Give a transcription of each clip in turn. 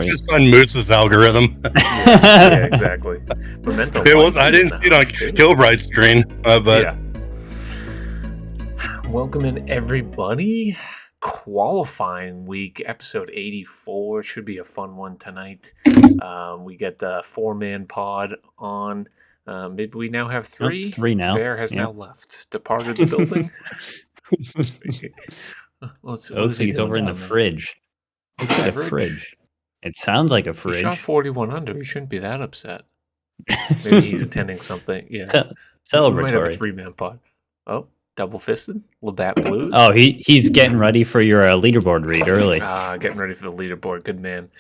just on Moose's algorithm. yeah, exactly. Memento It was. I didn't see it on Kilbright's screen, but yeah. Welcome in, everybody. Qualifying week, episode 84. Should be a fun one tonight. We get the 4-man pod on. Maybe we now have 3. 3 now. Bear has now left, departed the building. Looks like he's over in the fridge. Looks like a fridge. It sounds like a fridge. He shot 41 under. He shouldn't be that upset. Maybe he's attending something. Yeah. Celebratory. We might have a 3-man pod. Oh, double fisted. Labatt Blues. Oh, he's getting ready for your leaderboard read early. Getting ready for the leaderboard. Good man.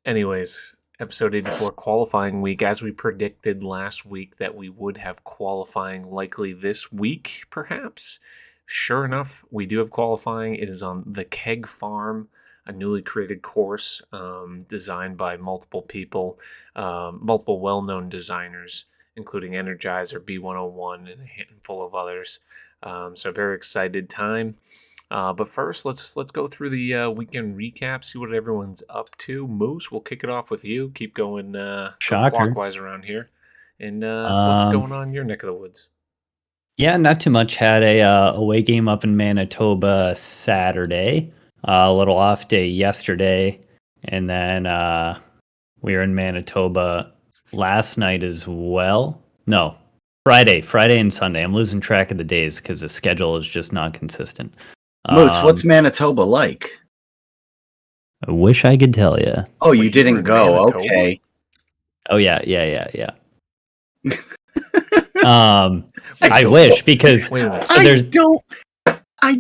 Anyways, episode 84 qualifying week. As we predicted last week that we would have qualifying likely this week, perhaps. Sure enough, we do have qualifying. It is on the Keg Farm, a newly created course designed by multiple people, multiple well-known designers, including Energizer, B101, and a handful of others. So very excited time. But first, let's go through the weekend recap, see what everyone's up to. Moose, we'll kick it off with you. Keep going clockwise around here. And what's going on in your neck of the woods? Yeah, not too much. Had a away game up in Manitoba Saturday. A little off day yesterday. And then we were in Manitoba last night as well. No, Friday and Sunday. I'm losing track of the days because the schedule is just not consistent. Moose, what's Manitoba like? I wish I could tell you. Oh, you didn't go. Okay. Oh, yeah. I wish, because I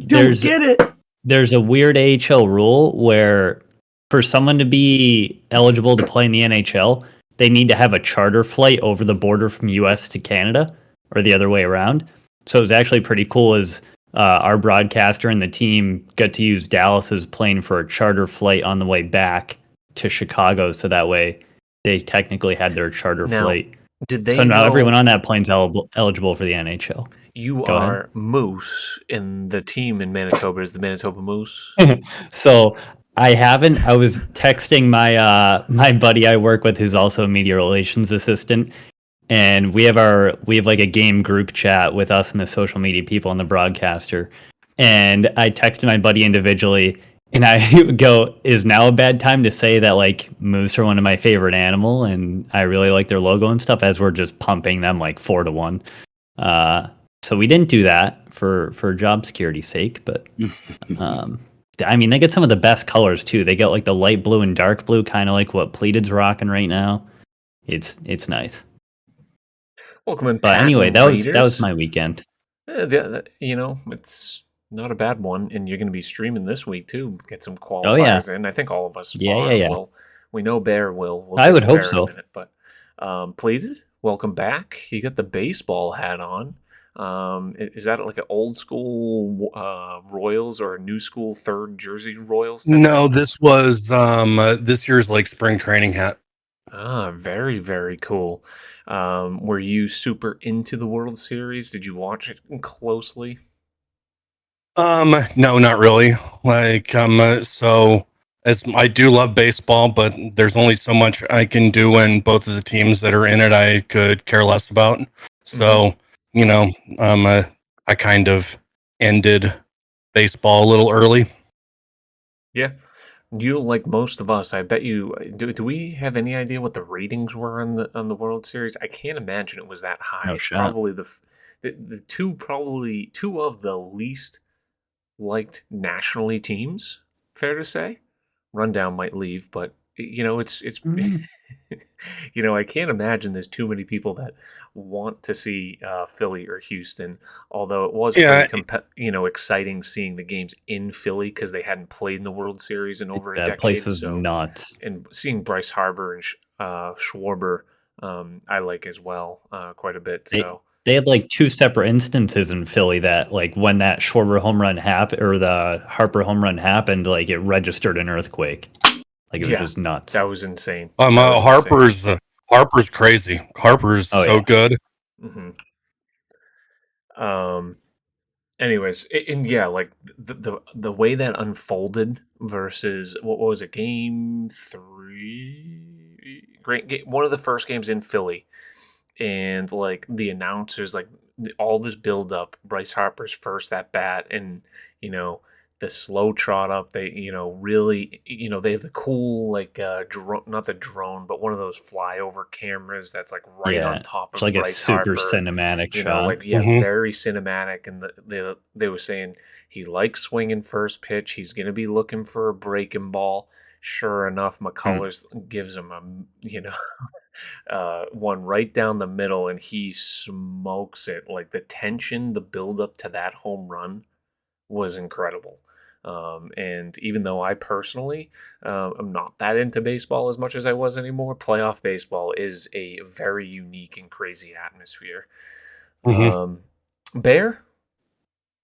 don't get it. There's a weird AHL rule where for someone to be eligible to play in the NHL, they need to have a charter flight over the border from US to Canada, or the other way around. So it was actually pretty cool as our broadcaster and the team got to use Dallas's plane for a charter flight on the way back to Chicago, so that way they technically had their charter flight. So now everyone on that plane's eligible for the NHL. You are Moose, and the team in Manitoba is the Manitoba Moose. So I was texting my buddy I work with, who's also a media relations assistant, and we have like a game group chat with us and the social media people and the broadcaster. And I texted my buddy individually, and I go, "Is now a bad time to say that like moose are one of my favorite animal, and I really like their logo and stuff?" As we're just pumping them like 4-1. So we didn't do that for job security's sake, but I mean, they get some of the best colors too. They get like the light blue and dark blue, kind of like what Pleated's rocking right now. It's nice. Welcome in. But anyway, that was my weekend. It's not a bad one, and you're going to be streaming this week too. Get some qualifiers in. I think all of us. Yeah. Well, we know Bear will. We'll I would hope so. Minute, but Pleated, welcome back. You got the baseball hat on. Is that like an old school Royals or a new school third jersey Royals? No, this was this year's like spring training hat. Very, very cool. Were you super into the World Series? Did you watch it closely? No, not really. Like, so I do love baseball, but there's only so much I can do when both of the teams that are in it I could care less about. So, I kind of ended baseball a little early. Yeah. You, like most of us, I bet you. Do we have any idea what the ratings were on the World Series? I can't imagine it was that high. No shot. Probably the two of the least liked nationally teams. Fair to say. Rundown might leave, but it's I can't imagine there's too many people that want to see Philly or Houston. Although it was pretty exciting seeing the games in Philly because they hadn't played in the World Series in over a decade. That place was nuts. And seeing Bryce Harper and Schwarber, I like as well quite a bit. They had like 2 separate instances in Philly that like when that Schwarber home run happened or the Harper home run happened, like it registered an earthquake. Like it was just nuts. That was insane. Harper's crazy. Harper's so good. Mm-hmm. anyways, and yeah, like the way that unfolded versus what was it, game 3, great game, one of the first games in Philly, and like the announcers, like all this build up, Bryce Harper's first at bat, and you know the slow trot up. They really they have the cool like drone, not the drone, but one of those flyover cameras that's like right on top It's of like a Bryce super Harper. cinematic shot. Like very cinematic. And they were saying he likes swinging first pitch. He's gonna be looking for a breaking ball. Sure enough, McCullers gives him a one right down the middle, and he smokes it. Like the tension, the build up to that home run was incredible. And even though I personally am not that into baseball as much as I was anymore, playoff baseball is a very unique and crazy atmosphere. Bear,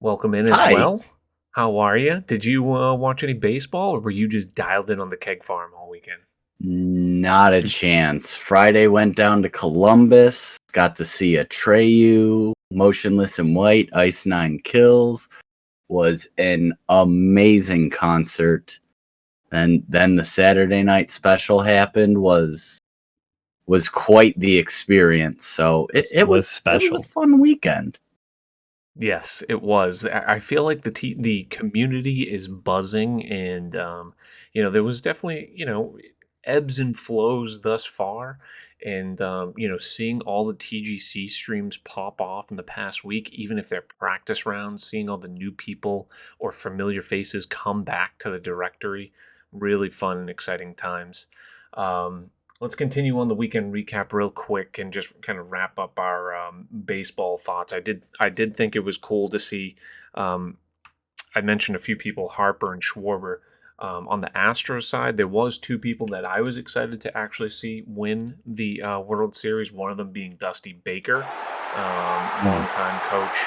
welcome in as Hi. well. How are you? Did you watch any baseball, or were you just dialed in on the keg farm all weekend? Not a chance. Friday went down to Columbus, got to see Atreyu, Motionless in White, Ice Nine Kills. Was an amazing concert. And then the Saturday night special happened, was quite the experience. So it was special. It was a fun weekend. Yes, it was. I feel like the community is buzzing, and there was definitely ebbs and flows thus far, and seeing all the TGC streams pop off in the past week, even if they're practice rounds, seeing all the new people or familiar faces come back to the directory, really fun and exciting times. Let's continue on the weekend recap real quick and just kind of wrap up our baseball thoughts. I did think it was cool to see. I mentioned a few people, Harper and Schwarber. On the Astros side, there was 2 people that I was excited to actually see win the World Series. One of them being Dusty Baker, longtime coach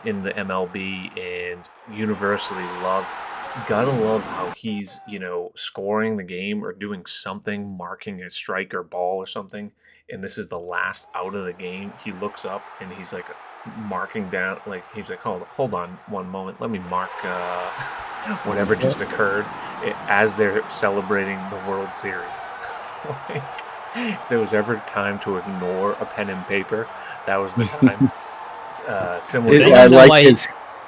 in the MLB and universally loved. Gotta love how he's, scoring the game or doing something, marking a strike or ball or something, and this is the last out of the game. He looks up and he's like marking down, like he's like, hold on one moment, let me mark whatever just occurred as they're celebrating the World Series. Like, if there was ever time to ignore a pen and paper, that was the time. Similar.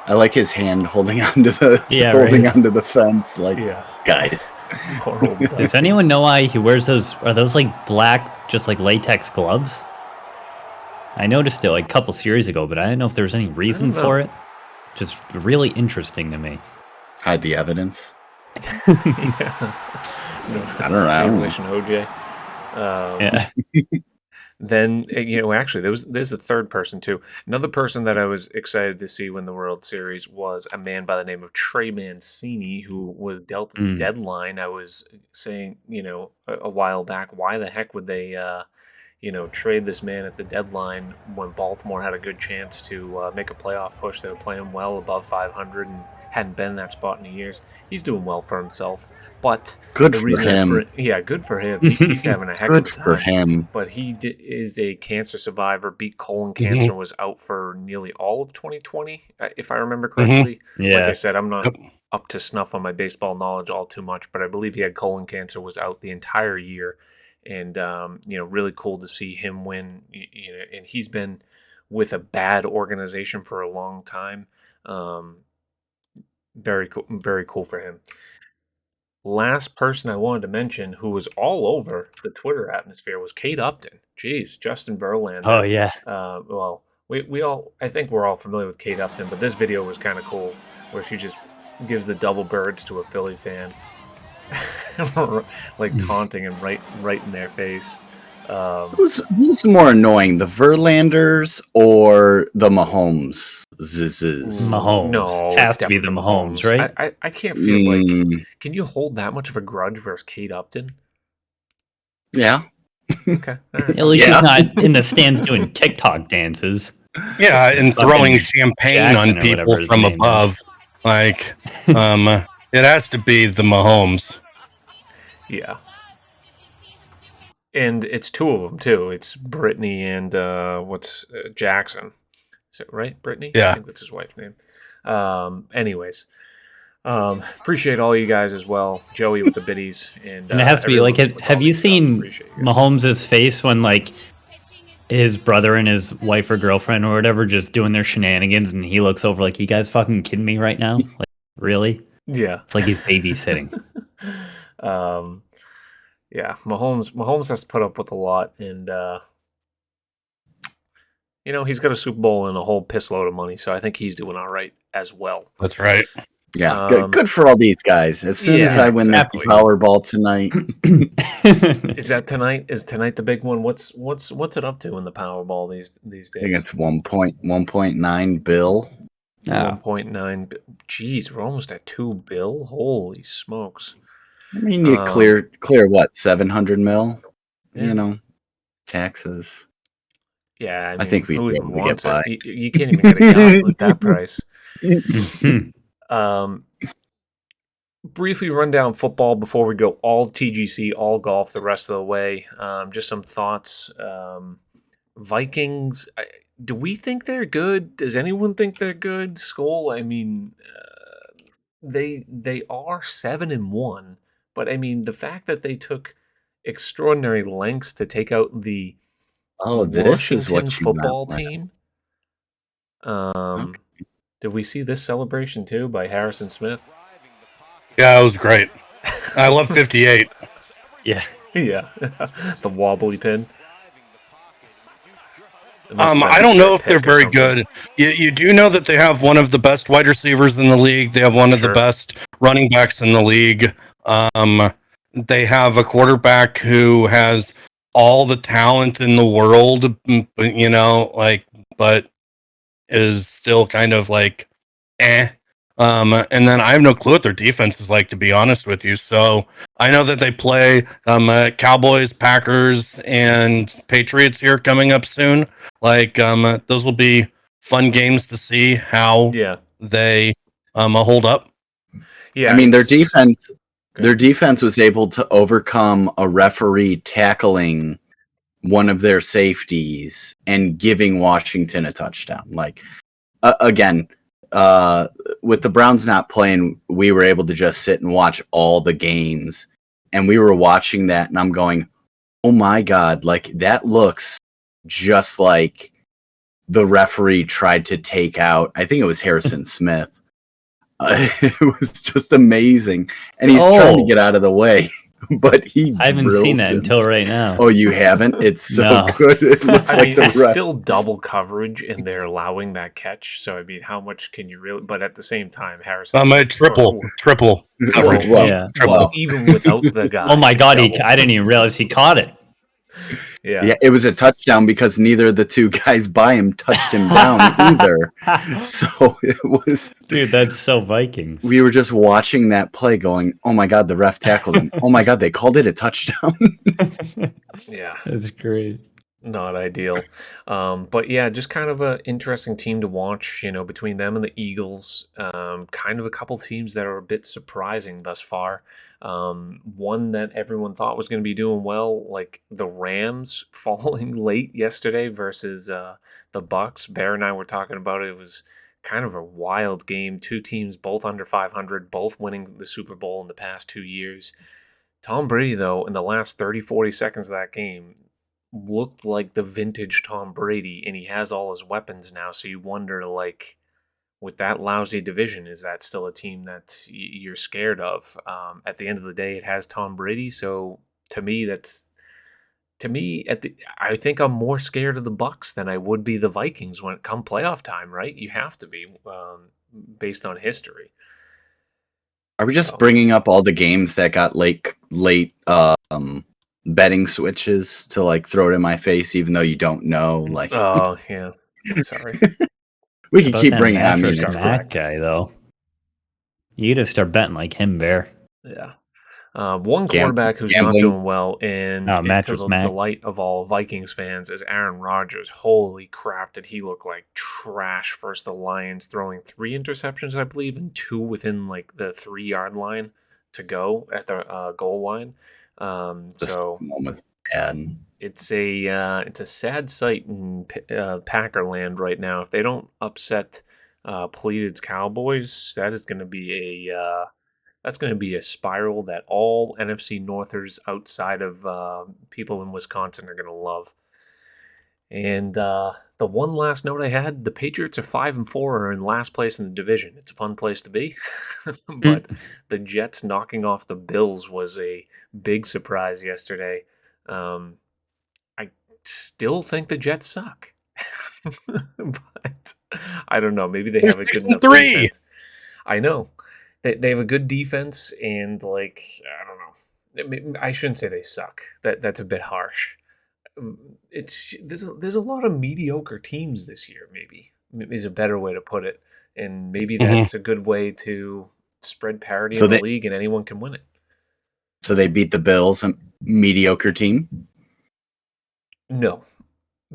I like his hand holding onto the onto the fence. Like, guys. Does anyone know why he wears those? Are those like black, just like latex gloves? I noticed it like a couple series ago, but I didn't know if there was any reason for it. Just really interesting to me. Hide the evidence. I don't know. OJ. Then actually, there's a third person too. Another person that I was excited to see win the World Series was a man by the name of Trey Mancini, who was dealt at the deadline. I was saying, a while back, why the heck would they, trade this man at the deadline when Baltimore had a good chance to make a playoff push? They were playing well above 500 and hadn't been in that spot in years. He's doing well for himself, but good for him. Good for him. He's having a heck of a time. Good for him. But he is a cancer survivor. Beat colon cancer. Was out for nearly all of 2020, if I remember correctly. Yeah. Like I said, I'm not up to snuff on my baseball knowledge all too much, but I believe he had colon cancer. Was out the entire year, and really cool to see him win. And he's been with a bad organization for a long time. Very cool for him. Last person I wanted to mention who was all over the Twitter atmosphere was Kate Upton. Jeez, Justin Verlander. Oh yeah. Well, I think we're all familiar with Kate Upton, but this video was kind of cool where she just gives the double birds to a Philly fan, like taunting him right in their face. Who's more annoying, the Verlanders or the Mahomes? Mahomes. No, has to be the Mahomes, right? I can't feel like. Can you hold that much of a grudge versus Kate Upton? Yeah. Okay. Right. At least he's not in the stands doing TikTok dances. Yeah, and throwing champagne on people from above. Like, it has to be the Mahomes. Yeah. And it's 2 of them too. It's Brittany and Jackson. Is it right, Brittany? Yeah. I think that's his wife's name. Anyways, appreciate all you guys as well. Joey with the biddies. And it has to be everyone like, with all have you these subs. seen Appreciate you guys. Mahomes' face when like his brother and his wife or girlfriend or whatever just doing their shenanigans, and he looks over like, "You guys fucking kidding me right now? Like, really?" Yeah. It's like he's babysitting. Yeah, Mahomes has to put up with a lot, and he's got a Super Bowl and a whole piss load of money, so I think he's doing all right as well. That's right. Yeah, good for all these guys. As soon as I win exactly. this Powerball tonight, Is that tonight? Is tonight the big one? What's it up to in the Powerball these I think days? it's 1.9 bill. 1.9. Jeez, we're almost at 2 bill. Holy smokes! I mean, you clear what, 700 mil? Yeah. You know, taxes. Yeah, I think we'd who be even able to get wants by. it? You can't even get a yacht with that price. Briefly run down football before we go all TGC, all golf the rest of the way. Just some thoughts. Vikings, do we think they're good? Does anyone think they're good? Skull, I mean, they are 7-1, but I mean the fact that they took extraordinary lengths to take out the This is Washington what you football meant. team. Okay. Did we see this celebration too by Harrison Smith? Yeah, it was great. I love 58. Yeah. Yeah, the wobbly pin. I don't know if they're very good. You do know that they have one of the best wide receivers in the league. They have one of the best running backs in the league. They have a quarterback who has all the talent in the world, but is still kind of like, eh. And then I have no clue what their defense is like, to be honest with you. So I know that they play Cowboys, Packers, and Patriots here coming up soon. Like, those will be fun games to see how they hold up. Yeah, I mean, their defense was able to overcome a referee tackling one of their safeties and giving Washington a touchdown. Like, again, with the Browns not playing, we were able to just sit and watch all the games, and we were watching that, and I'm going, oh my God, like that looks just like the referee tried to take out, I think it was Harrison Smith. It was just amazing, and he's trying to get out of the way, but I haven't seen that until right now. Oh, you haven't? It's so good. It looks like it's still double coverage, and they're allowing that catch. So I mean, how much can you really? But at the same time, Harrison. Triple coverage. Well, even without the guy. Oh my God! I didn't even realize he caught it. Yeah, it was a touchdown because neither of the two guys by him touched him down either. So it was, dude, that's so Viking. We were just watching that play, going, "Oh my God, the ref tackled him! Oh my God, they called it a touchdown!" Yeah, that's great. Not ideal, but yeah, just kind of an interesting team to watch. Between them and the Eagles, kind of a couple teams that are a bit surprising thus far. One that everyone thought was going to be doing well, like the Rams falling late yesterday versus the Bucks. Bear and I were talking about it. It was kind of a wild game. Two teams, both under 500, both winning the Super Bowl in the past 2 years. Tom Brady, though, in the last 30-40 seconds of that game, looked like the vintage Tom Brady, and he has all his weapons now. So you wonder, like, with that lousy division, is that still a team that you're scared of? At the end of the day, it has Tom Brady. So to me, I think I'm more scared of the Bucks than I would be the Vikings when it come playoff time. Right? You have to be, based on history. Are we just bringing up all the games that got late betting switches to like throw it in my face, even though you don't know? Like, oh yeah, sorry. We can keep bringing on that guy though. You gotta start betting like him, Bear. Yeah. One quarterback who's not doing well, and to the delight of all Vikings fans, is Aaron Rodgers. Holy crap, did he look like trash versus the Lions, throwing 3 interceptions, I believe, and 2 within like the 3-yard line to go at the goal line. So And It's a sad sight in Packerland right now. If they don't upset Pleated's Cowboys, that is going to be that's going to be a spiral that all NFC Northers outside of people in Wisconsin are going to love. And the one last note I had: the Patriots are 5-4, are in last place in the division. It's a fun place to be, but the Jets knocking off the Bills was a big surprise yesterday. I still think the Jets suck, but I don't know. Maybe they They're have a good 6-3. enough defense. I know they have a good defense, and like I don't know. I shouldn't say they suck. That's a bit harsh. It's there's a lot of mediocre teams this year. Maybe is a better way to put it, and maybe that's a good way to spread parity in the league, and anyone can win it. So they beat the Bills, a mediocre team. No,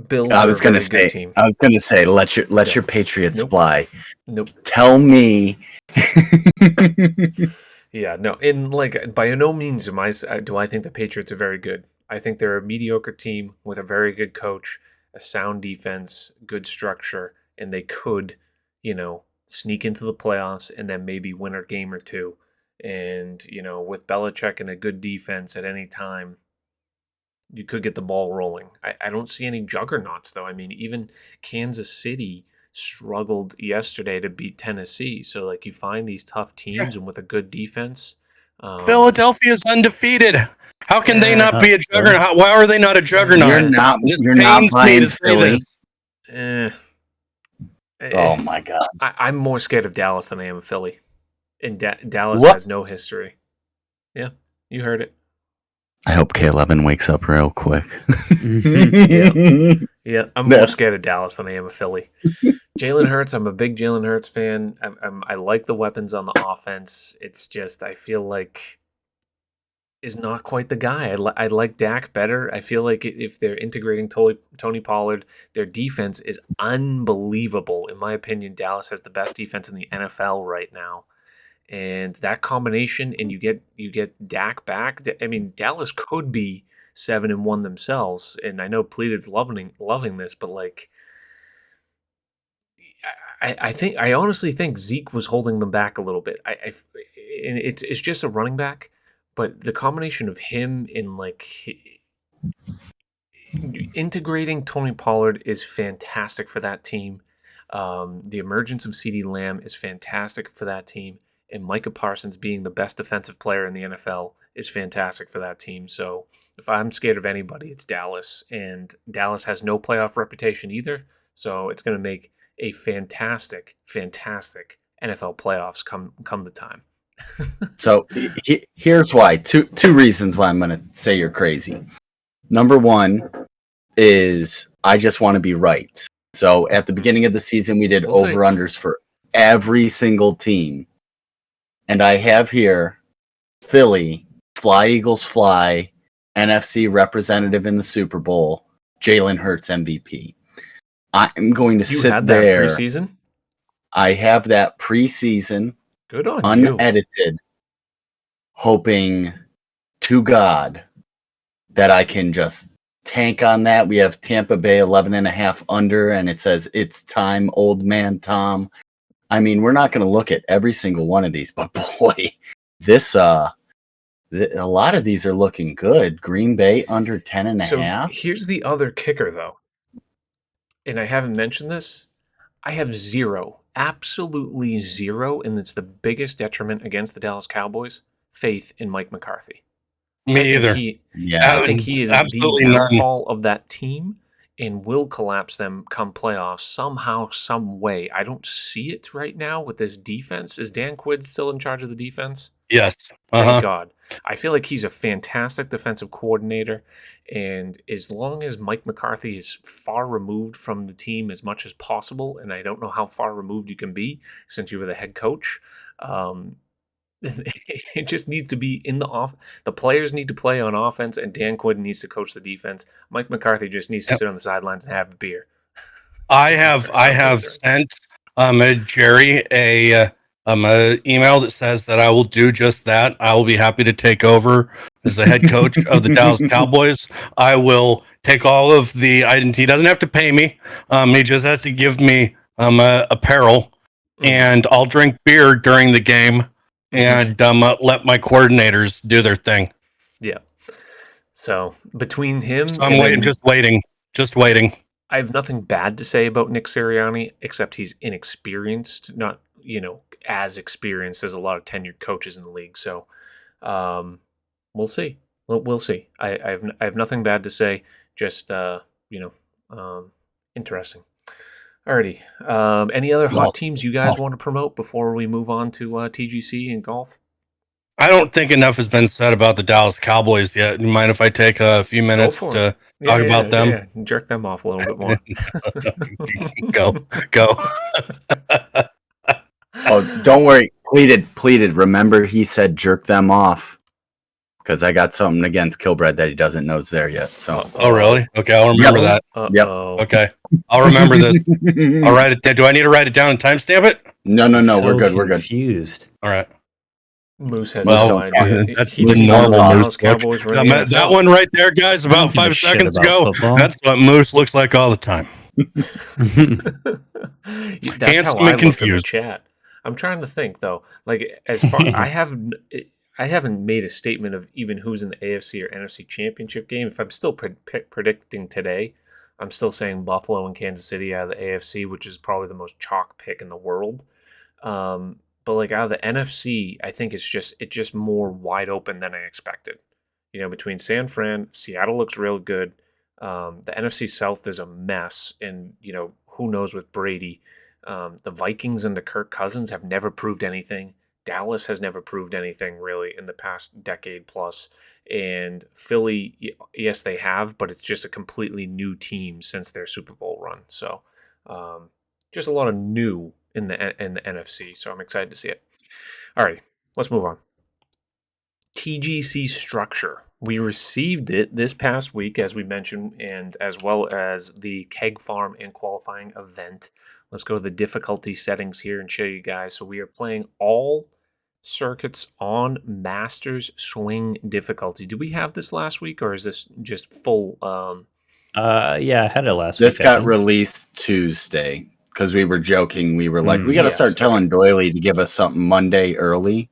Bills. I was going to say. team. I was going to say, let your Patriots fly. Nope. Tell me. Yeah, no, and like by no means do I think the Patriots are very good. I think they're a mediocre team with a very good coach, a sound defense, good structure, and they could, sneak into the playoffs and then maybe win a game or two. And, with Belichick and a good defense at any time, you could get the ball rolling. I don't see any juggernauts, though. I mean, even Kansas City struggled yesterday to beat Tennessee. So, like, you find these tough teams and with a good defense. Philadelphia's undefeated. How can they not be a juggernaut? Why are they not a juggernaut? You're not buying Philly. Oh my God! I'm more scared of Dallas than I am of Philly, and Dallas has no history. Yeah, you heard it. I hope K11 wakes up real quick. Yeah, I'm more scared of Dallas than I am of Philly. Jalen Hurts, I'm a big Jalen Hurts fan. I like the weapons on the offense. It's just I feel like is not quite the guy. I like Dak better. I feel like if they're integrating Tony Pollard, their defense is unbelievable. In my opinion, Dallas has the best defense in the NFL right now. And that combination, and you get Dak back. I mean, Dallas could be 7-1 themselves, and I know Pleated's loving this, but like, I honestly think Zeke was holding them back a little bit. And it's just a running back, but the combination of him and like integrating Tony Pollard is fantastic for that team. The emergence of CeeDee Lamb is fantastic for that team. And Micah Parsons being the best defensive player in the NFL is fantastic for that team. So if I'm scared of anybody, it's Dallas. And Dallas has no playoff reputation either. So it's going to make a fantastic, fantastic NFL playoffs come the time. So here's why. Two reasons why I'm going to say you're crazy. Number one is I just want to be right. So at the beginning of the season, we did over-unders for every single team. And I have here Philly, Fly Eagles Fly, NFC representative in the Super Bowl, Jalen Hurts MVP. I'm going to sit there. You had that preseason? I have that preseason. Good on unedited, hoping to God that I can just tank on that. We have Tampa Bay 11.5 under, and it says it's time, old man Tom. I mean, we're not going to look at every single one of these, but boy, a lot of these are looking good. Green Bay under 10.5. So here's the other kicker, though, and I haven't mentioned this. I have absolutely zero, and it's the biggest detriment against the Dallas Cowboys, faith in Mike McCarthy. Me either. I think he is absolutely the downfall of that team and will collapse them come playoffs somehow, some way. I don't see it right now with this defense. Is Dan Quinn still in charge of the defense? Yes. Thank God. I feel like he's a fantastic defensive coordinator. And as long as Mike McCarthy is far removed from the team as much as possible, and I don't know how far removed you can be since you were the head coach, it just needs to be in the off. The players need to play on offense, and Dan Quinn needs to coach the defense. Mike McCarthy just needs to sit on the sidelines and have a beer. I have sent Jerry a email that says that I will do just that. I will be happy to take over as the head coach of the Dallas Cowboys. I will take all of the. He doesn't have to pay me. He just has to give me apparel, and I'll drink beer during the game, and let my coordinators do their thing. Yeah. So between him, So I'm waiting, just waiting. I have nothing bad to say about Nick Sirianni, except he's inexperienced, not as experienced as a lot of tenured coaches in the league. So we'll see. We'll see. I have nothing bad to say. Just interesting. Alrighty. Any other hot teams you guys want to promote before we move on to TGC and golf? I don't think enough has been said about the Dallas Cowboys yet. You mind if I take a few minutes to talk about them? Yeah, jerk them off a little bit more. Go. Oh, don't worry. Pleaded. Remember, he said jerk them off. Because I got something against Kilbred that he doesn't know is there yet. So. Oh, really? Okay, I'll remember that. Yep. Okay, I'll remember this. I'll write it down. Do I need to write it down and timestamp it? No. So We're good. Confused. All right. Moose has well, that's the normal Moose Cowboys. That one right there, guys, about 5 seconds ago. Football. That's what Moose looks like all the time. That's handsome how I and confused. Look in the chat. I'm trying to think though. Like as far I haven't made a statement of even who's in the AFC or NFC championship game. If I'm still predicting today, I'm still saying Buffalo and Kansas City out of the AFC, which is probably the most chalk pick in the world. But like out of the NFC, I think it's just more wide open than I expected. Between San Fran, Seattle looks real good. The NFC South is a mess, and who knows with Brady. The Vikings and the Kirk Cousins have never proved anything. Dallas has never proved anything really in the past decade plus. And Philly, yes, they have, but it's just a completely new team since their Super Bowl run. So just a lot of new in the NFC. So I'm excited to see it. All right, let's move on. TGC Structure. We received it this past week, as we mentioned, and as well as the Keg Farm and qualifying event. Let's go to the difficulty settings here and show you guys. So we are playing all circuits on Masters Swing difficulty. Did we have this last week, or is this just full? Yeah, I had it last week. This got released Tuesday because we were joking. We were like, we got to start telling Doily to give us something Monday early.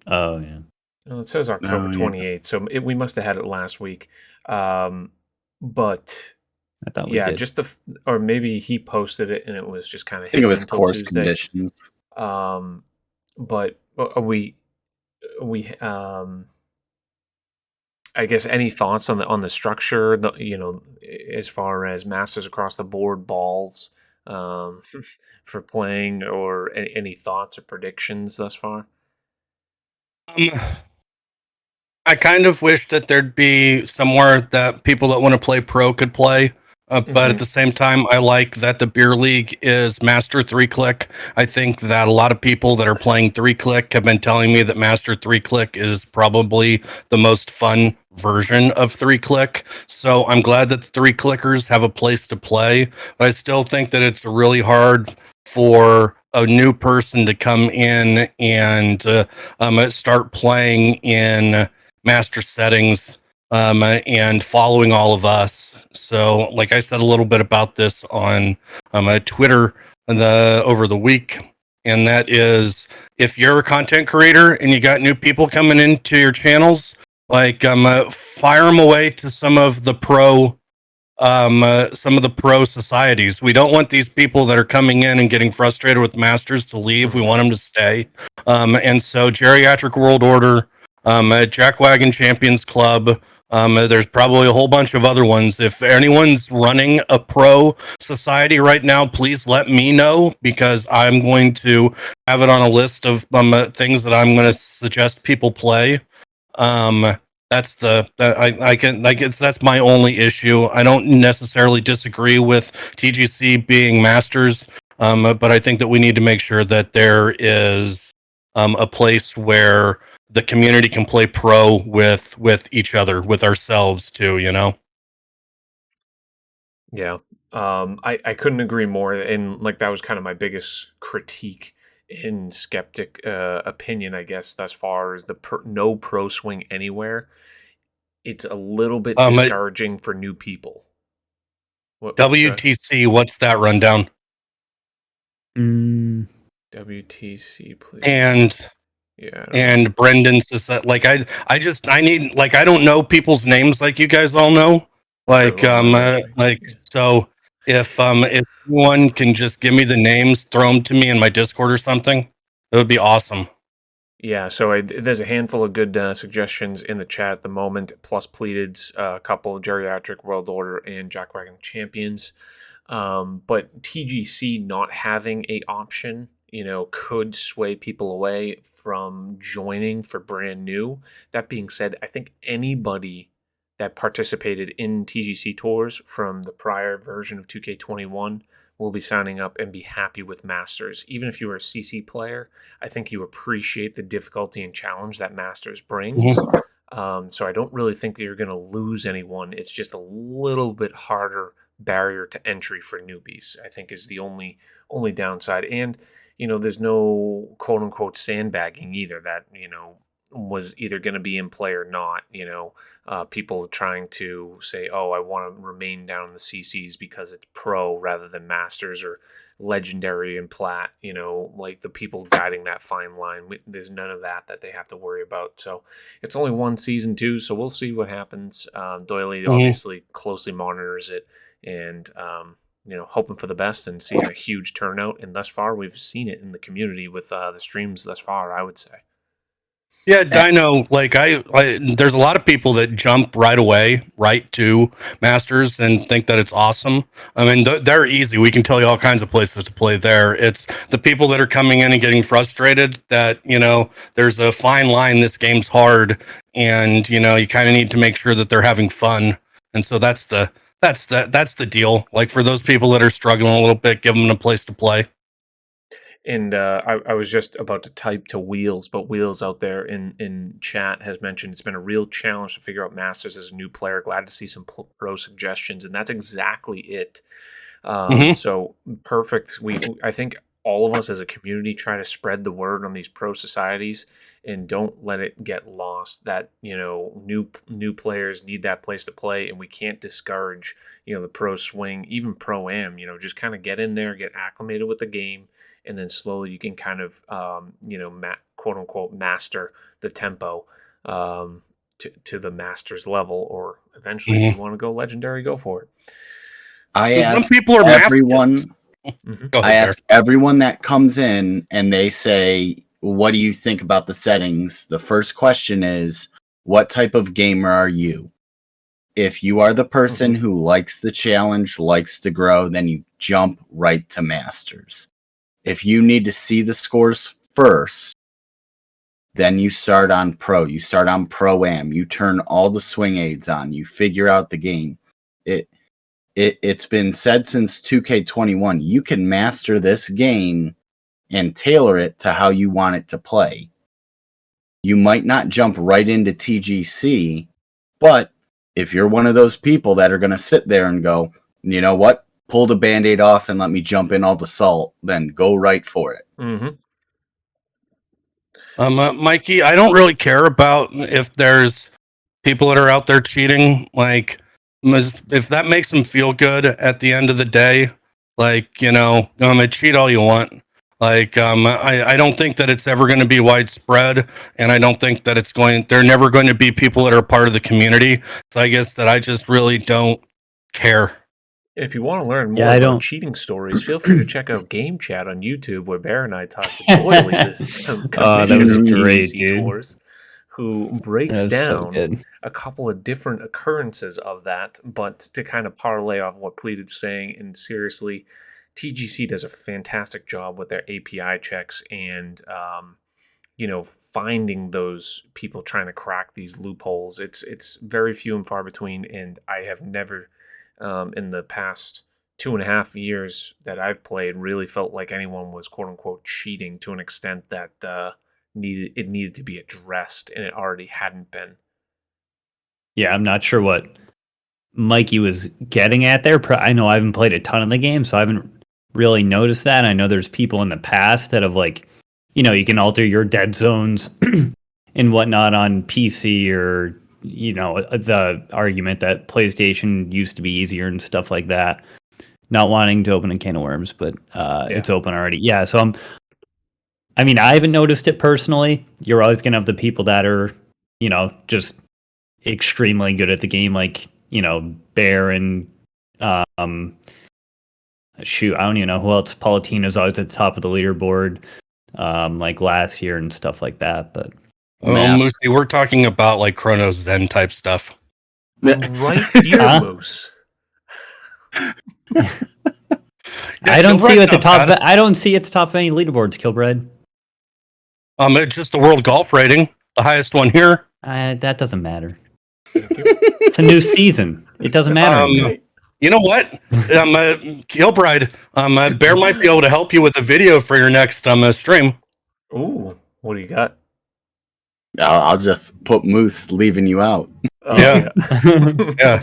Oh, yeah. Well, it says October 28th, so we must have had it last week. But I thought we did. or maybe he posted it and it was just kind of. I think it was course conditions. But we I guess any thoughts on the structure, as far as Masters across the board balls for playing, or any thoughts or predictions thus far? I kind of wish that there'd be somewhere that people that want to play pro could play. But at the same time, I like that the beer league is Master 3-Click. I think that a lot of people that are playing 3-Click have been telling me that Master 3-Click is probably the most fun version of 3-Click. So I'm glad that the 3-Clickers have a place to play. But I still think that it's really hard for a new person to come in and start playing in Master settings. And following all of us. So, like I said a little bit about this on Twitter over the week, and that is, if you're a content creator and you got new people coming into your channels, fire them away to some of the pro societies. We don't want these people that are coming in and getting frustrated with Masters to leave. We want them to stay. And so, Geriatric World Order, Jackwagon Champions Club. There's probably a whole bunch of other ones. If anyone's running a pro society right now, please let me know, because I'm going to have it on a list of things that I'm going to suggest people play. That's that's my only issue. I don't necessarily disagree with TGC being Masters, but I think that we need to make sure that there is a place where the community can play pro with each other, with ourselves too, Yeah. I couldn't agree more. And that was kind of my biggest critique in skeptic opinion, I guess, thus far is the no pro swing anywhere. It's a little bit discouraging for new people. WTC, what's that rundown? WTC, please. And Brendan says that, like, I need, like, I don't know people's names like you guys all know. Like, so if anyone can just give me the names, throw them to me in my Discord or something, it would be awesome. Yeah, so there's a handful of good suggestions in the chat at the moment, plus Pleated's a couple of Geriatric World Order and Jackwagon Champions. But TGC not having a option, could sway people away from joining for brand new. That being said, I think anybody that participated in TGC tours from the prior version of 2K21 will be signing up and be happy with Masters. Even if you were a CC player, I think you appreciate the difficulty and challenge that Masters brings. So I don't really think that you're going to lose anyone. It's just a little bit harder barrier to entry for newbies, I think, is the only downside. And, there's no quote unquote sandbagging either that, was either going to be in play or not. People trying to say, oh, I want to remain down in the CCs because it's pro rather than Masters or legendary and plat, like the people guiding that fine line. There's none of that they have to worry about. So it's only one season too, so we'll see what happens. Doyley obviously closely monitors it and, hoping for the best and seeing a huge turnout. And thus far, we've seen it in the community with the streams thus far, I would say. Yeah, Dino, like I there's a lot of people that jump right away, right to Masters and think that it's awesome. I mean, they're easy. We can tell you all kinds of places to play there. It's the people that are coming in and getting frustrated that, there's a fine line. This game's hard and, you kind of need to make sure that they're having fun. And so that's the deal. Like for those people that are struggling a little bit, give them a place to play. And I was just about to type to Wheels, but Wheels out there in chat has mentioned it's been a real challenge to figure out Masters as a new player. Glad to see some pro suggestions, and that's exactly it. So perfect. I think all of us as a community try to spread the word on these pro societies and don't let it get lost that, new players need that place to play, and we can't discourage, the pro swing, even pro-am, just kind of get in there, get acclimated with the game, and then slowly you can kind of, quote unquote, master the tempo to the Masters level, or eventually if you want to go legendary, go for it. Some people are everyone. I ask everyone that comes in and they say, what do you think about the settings? The first question is, what type of gamer are you? If you are the person who likes the challenge, likes to grow, then you jump right to Masters. If you need to see the scores first, then you start on pro. You start on pro-am. You turn all the swing aids on. You figure out the game. It's been said since 2K21, you can master this game and tailor it to how you want it to play. You might not jump right into TGC, but if you're one of those people that are going to sit there and go, you know what, pull the Band-Aid off and let me jump in all the salt, then go right for it. Mikey, I don't really care about if there's people that are out there cheating. Like, if that makes them feel good at the end of the day, like, cheat all you want. Like, I don't think that it's ever going to be widespread, and I don't think that they're never going to be people that are part of the community. So I guess that I just really don't care. If you want to learn more about cheating stories, feel free to check out Game Chat on YouTube, where Bear and I talked to Doyley, the commissioner of TGC Tours, who breaks down a couple of different occurrences of that. But to kind of parlay off what Pleated's saying, and seriously, TGC does a fantastic job with their API checks and, finding those people trying to crack these loopholes. It's very few and far between, and I have never, in the past 2.5 years that I've played, really felt like anyone was quote unquote cheating to an extent that needed to be addressed, and it already hadn't been. Yeah, I'm not sure what Mikey was getting at there. I know I haven't played a ton of the game, so I haven't really noticed that. I know there's people in the past that have you can alter your dead zones and whatnot on PC, or the argument that PlayStation used to be easier and stuff like that. Not wanting to open a can of worms, but it's open already. Yeah, so I haven't noticed it personally. You're always gonna have the people that are, just extremely good at the game, like Bear and shoot, I don't even know who else. Palatina's always at the top of the leaderboard, like last year and stuff like that. But Moosey, we're talking about like Chronos Zen type stuff. Right here, Moose. I don't see you at the top. I don't see at the top of any leaderboards, Kilbred. It's just the world golf rating, the highest one here. That doesn't matter. It's a new season. It doesn't matter. You know what? Kilbride, Bear might be able to help you with a video for your next stream. Ooh, what do you got? I'll just put Moose leaving you out. Oh, yeah. Yeah.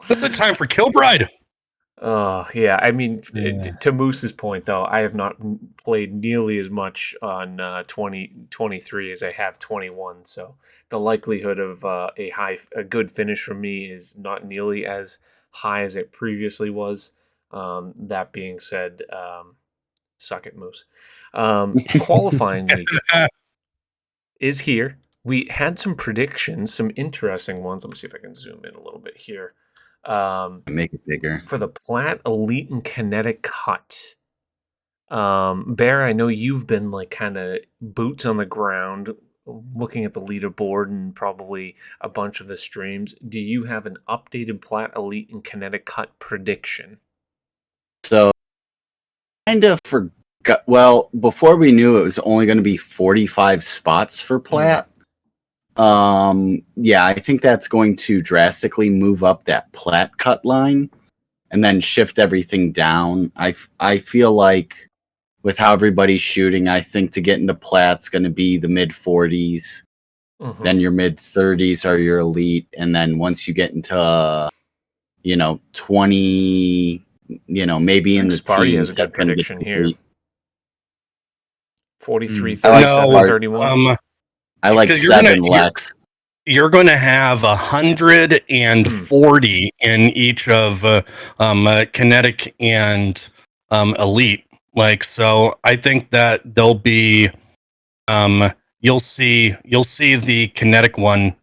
This is a time for Kilbride. Oh, yeah. To Moose's point, though, I have not played nearly as much on 2023 as I have 21. So the likelihood of a good finish for me is not nearly as high as it previously was. That being said, suck it, Moose. Qualifying week is here. We had some predictions, some interesting ones. Let me see if I can zoom in a little bit here. Make it bigger. For the Platt Elite and Kinetic Cut. Bear, I know you've been like kind of boots on the ground looking at the leaderboard and probably a bunch of the streams. Do you have an updated Platt Elite and Kinetic Cut prediction? So, kind of forgot. Well, before we knew it was only going to be 45 spots for Platt. Yeah, I think that's going to drastically move up that Platt cut line and then shift everything down. I feel like with how everybody's shooting, I think to get into Platt's going to be the mid 40s. Then your mid 30s are your elite, and then once you get into 20, maybe in the Sparty teens, has a good prediction here. 43, 37, 31. I like 7 Lex. You're going to have 140 in each of Kinetic and Elite. So I think that there'll be you'll see the Kinetic one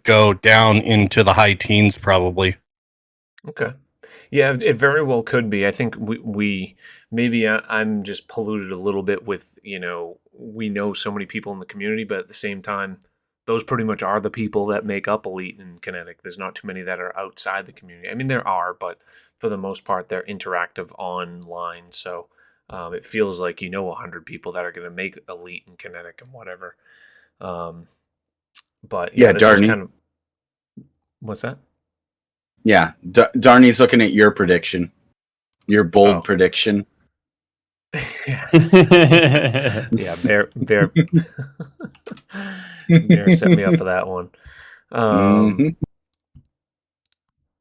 go down into the high teens probably. Okay. Yeah, it very well could be. I think we maybe I'm just polluted a little bit with, we know so many people in the community, but at the same time, those pretty much are the people that make up Elite and Kinetic. There's not too many that are outside the community. There are, but for the most part, they're interactive online. So it feels like 100 people that are going to make Elite and Kinetic and whatever. But yeah, Darnie. What's that? Yeah, Darnie's looking at your prediction, your bold prediction. Yeah, Bear set me up for that one.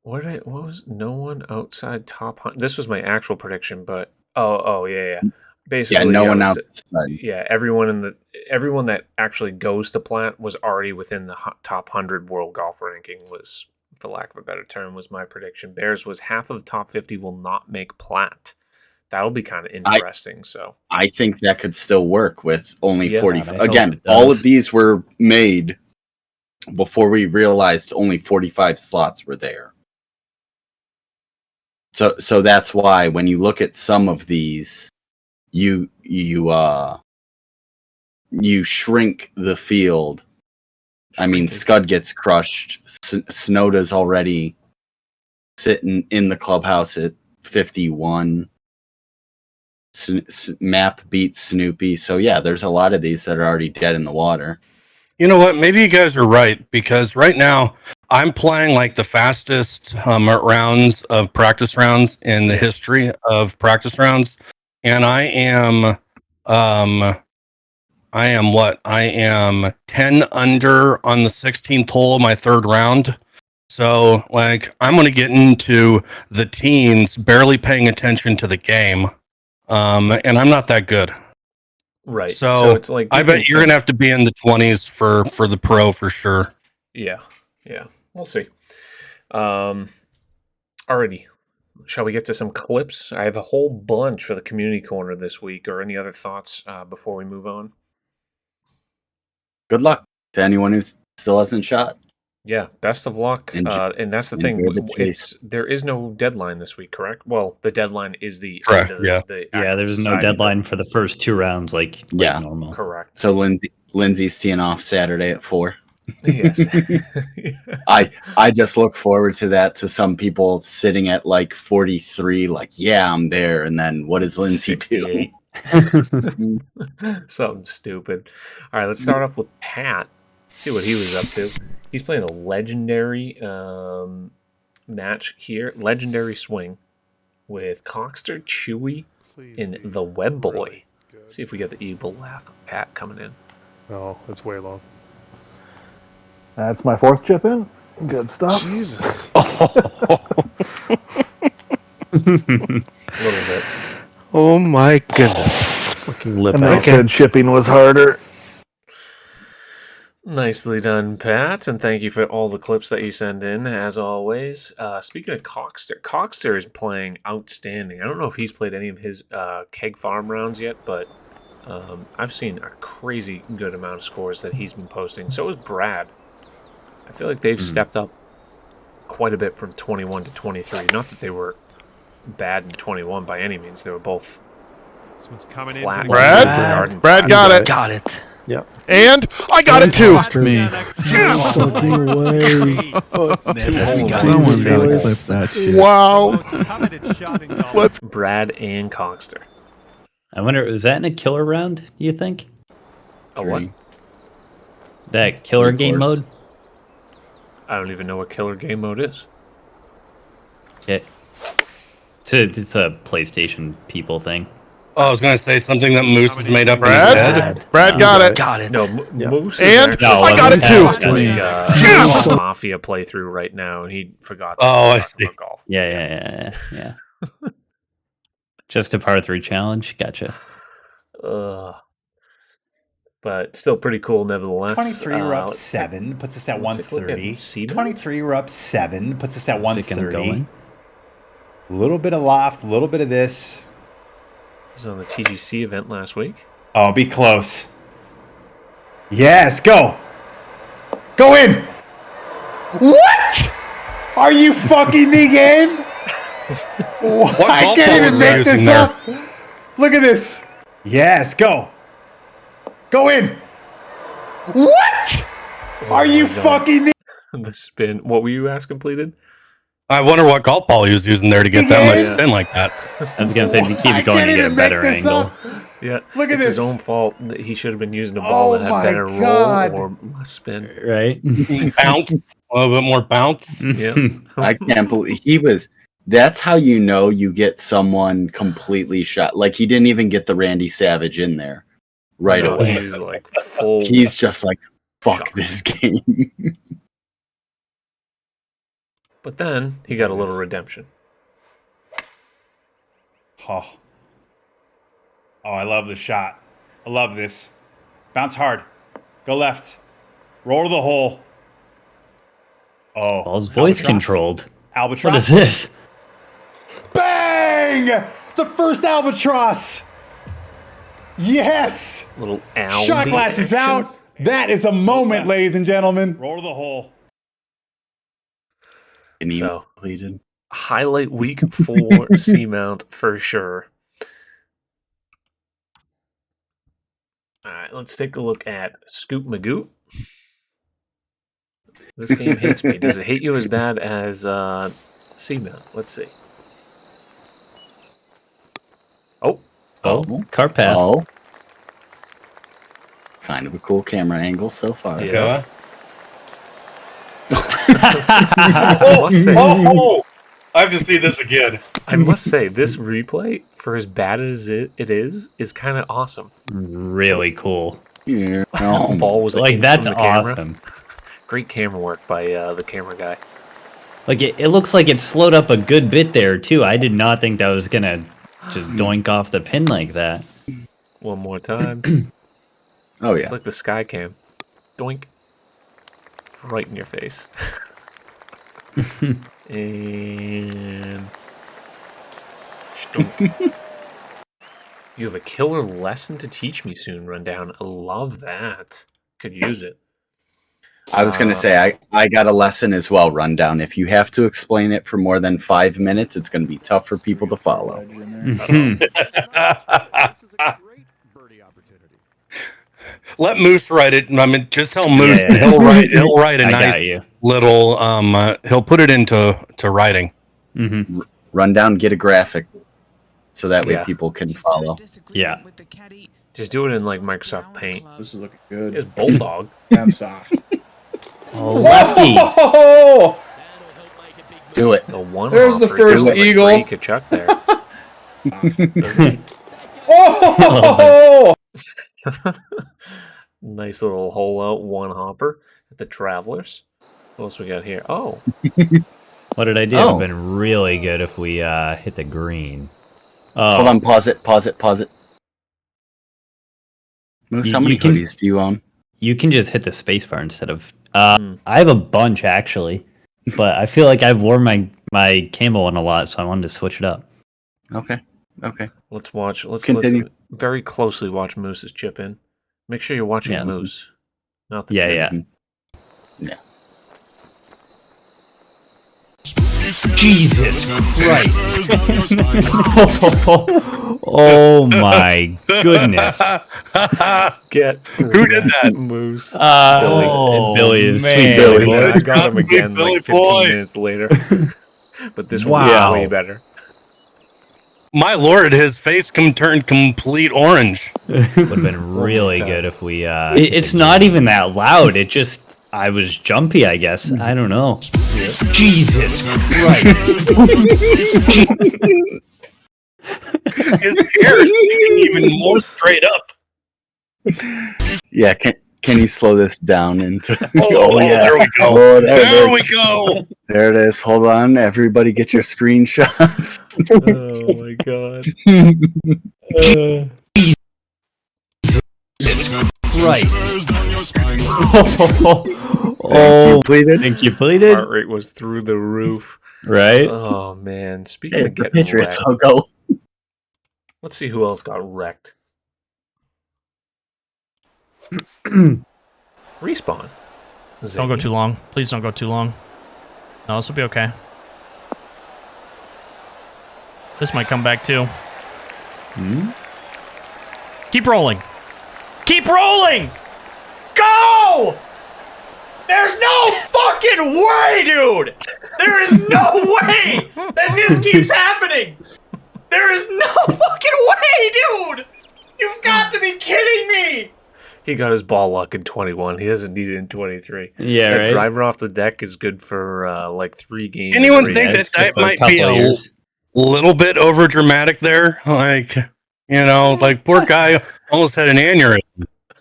What was no one outside top 100? This was my actual prediction, but yeah. Basically, no one outside. Yeah, everyone that actually goes to Platt was already within the top 100 world golf ranking. Was, for lack of a better term, was my prediction. Bears was half of the top 50 will not make Platt. That'll be kind of interesting. I think that could still work with only 45. Again, all of these were made before we realized only 45 slots were there. So that's why when you look at some of these, you shrink the field. Scud gets crushed. Snowda's already sitting in the clubhouse at 51. Map beats Snoopy. So yeah, there's a lot of these that are already dead in the water. You know what? Maybe you guys are right, because right now I'm playing like the fastest rounds of practice rounds in the history of practice rounds, and I am 10 under on the 16th hole of my third round. So I'm going to get into the teens, barely paying attention to the game. And I'm not that good. Right. So it's like I bet you're gonna have to be in the 20s for the pro for sure. Yeah. We'll see. Alrighty. Shall we get to some clips? I have a whole bunch for the community corner this week. Or any other thoughts before we move on? Good luck to anyone who still hasn't shot. Yeah, best of luck. And that's the thing. There is no deadline this week, correct? Well, the deadline is the correct. End of the there's no deadline for the first 2 rounds, like normal. Correct. So Lindsay's teeing off Saturday at 4. Yes. I just look forward to that. To some people sitting at like 43, like, yeah, I'm there. And then what does Lindsay do? Something stupid. All right, let's start off with Pat. See what he was up to. He's playing a legendary match here, legendary swing with Coxter, Chewy, and the Web Boy. Let's see if we get the evil laugh of Pat coming in. Oh, that's way long. That's my 4th chip in. Good stuff. Jesus. A little bit. Oh my goodness. Fucking lip. And they said shipping was harder. Nicely done, Pat, and thank you for all the clips that you send in, as always. Speaking of Coxter is playing outstanding. I don't know if he's played any of his keg farm rounds yet, but I've seen a crazy good amount of scores that he's been posting. So is Brad. I feel like they've stepped up quite a bit from 21 to 23. Not that they were bad in 21 by any means. They were both This one's coming in. Brad got it. Got it. Yep. And I got it too. Someone's gotta clip that shit. Wow. Let's. Brad and Coxter. I wonder, was that in a killer round, you think? A what? That killer game mode? I don't even know what killer game mode is. Yeah. It's a PlayStation people thing. Oh, I was gonna say something that Moose has made up in his head. Brad got it. Got it. No, Moose. And I got it too. Yes! Mafia playthrough right now, and he forgot. I see. About golf. Yeah. Just a par 3 challenge. Gotcha. But still pretty cool, nevertheless. 23, we're up 7, puts us at 130. 23, we're up 7, puts us at 130. A little bit of loft, a little bit of this. This is on the TGC event last week. Oh, be close. Yes, go. Go in. What? Are you fucking me, game? I can't even make this up. Look at this. Yes, go. Go in. What? Are you fucking me? The spin. What were you asking, completed? I wonder what golf ball he was using there to get that much spin like that. I was gonna say, if you keep going, you get a better angle. Yeah, look at it's this. his own fault. He should have been using a ball that had better roll or less spin. Right? Bounce, a little bit more bounce. Yeah, I can't believe he was. That's how you know you get someone completely shot. Like, he didn't even get the Randy Savage in there right away. He was like full. He's just like, fuck shot. this game. But then he got a little redemption. Oh, I love the shot. I love this. Bounce hard. Go left. Roll to the hole. Oh, Ball's voice albatross. Controlled. Albatross. What is this? Bang! The first albatross. Yes. Little owl. Shot glasses out. That is a moment, ladies and gentlemen. Roll to the hole. So, Completed. highlight week for Seamount for sure. All right, let's take a look at Scoop Magoo. This game hates me. Does it hate you as bad as Seamount? Let's see. Oh, Car path. Oh. Kind of a cool camera angle so far. yeah. I have to see this again. I must say, this replay, for as bad as it is kind of awesome. Really cool. Yeah. The ball was Like, in that's from the camera. awesome. Great camera work by the camera guy. Like, it looks like it slowed up a good bit there, too. I did not think that was gonna just doink off the pin like that. One more time. Oh It's yeah. like the sky cam. Doink. Right in your face. And... Stunk. You have a killer lesson to teach me soon, Rundown. I love that. Could use it. I was gonna say I got a lesson as well, Rundown. If you have to explain it for more than 5 minutes, it's gonna be tough for people to follow. Let Moose write it. I mean, just tell Moose Yeah. he'll write a I nice got you. little he'll put it into writing. Mm-hmm. Rundown, get a graphic so that way Yeah. people can follow. Yeah. Just do it in like Microsoft Paint. This is looking good. It's Bulldog. That's soft. Oh, lefty. Oh! Do it. The one. There's the hopper. first He does eagle. Like Kachuk there. Doesn't he? Oh! Nice little hole out one hopper at the Travelers. What else we got here? Oh, What did I do? It Oh. would have been really good if we hit the green. Oh, Hold on, pause it. Moose, how You many can- hoodies do you own? you can just hit the spacebar instead of. Hmm. I have a bunch actually, but I feel like I've worn my camo one a lot, so I wanted to switch it up. Okay. let's watch. Let's Continue. very closely watch Moose's chip in. Make sure you're watching Yeah. Moose, not the Yeah, chip. yeah. Yeah. Jesus Christ! Oh my goodness! Get Who did that? Moose. Oh, Billy is man. sweet Billy. Billy. I got him again Billy like 15 boy. minutes later. But this Wow. one was way better. My lord, his face turned complete orange. Would have been really God. good if we. It's not even that loud. It just. I was jumpy, I guess. I don't know. Jesus Christ! His hair is even more straight up. Yeah, can you slow this down into Oh, there we go. Oh, There we go. There it is. Hold on, everybody get your screenshots. Oh my god. Right. Oh, completed. Think you pleaded? Heart rate was through the roof. Right? Oh man. Speaking Hey, of the getting Patriots wrecked, will go. let's see who else got wrecked. Respawn. Don't go Ziggy. too long. Please don't go too long. No, this will be okay. This might come back too. Keep rolling. Keep rolling! Go! There's no fucking way, dude! There is no way that this keeps happening! There is no fucking way, dude! You've got to be kidding me! He got his ball luck in 21. He doesn't need it in 23. Yeah, That right. driver off the deck is good for like 3 games. Anyone every think match. that For a might couple be of a years. little bit over dramatic there? Like, like poor guy almost had an aneurysm.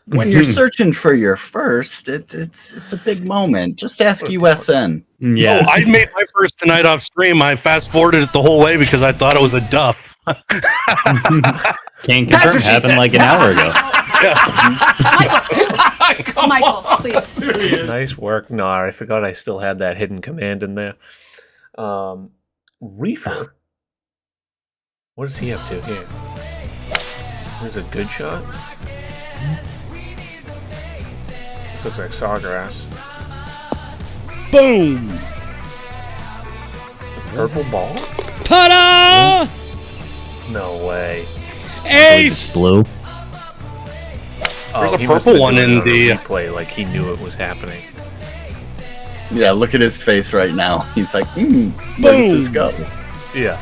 When you're searching for your first, it's a big moment. Just ask USN. Yeah. Oh, I made my first tonight off stream. I fast forwarded it the whole way because I thought it was a duff. Can't That's confirm. what she Happened said. like an hour ago. Michael, please. Nice work. No, I forgot I still had that hidden command in there. Reefer. What is he up to here? This is a good shot. This looks like sawgrass. Boom! Purple ball? Ta-da! No way. Ace! Blue. There's a he must purple have one been in doing it on the- a replay, like he knew it was happening. Yeah, look at his face right now. He's like, where does this go? Yeah.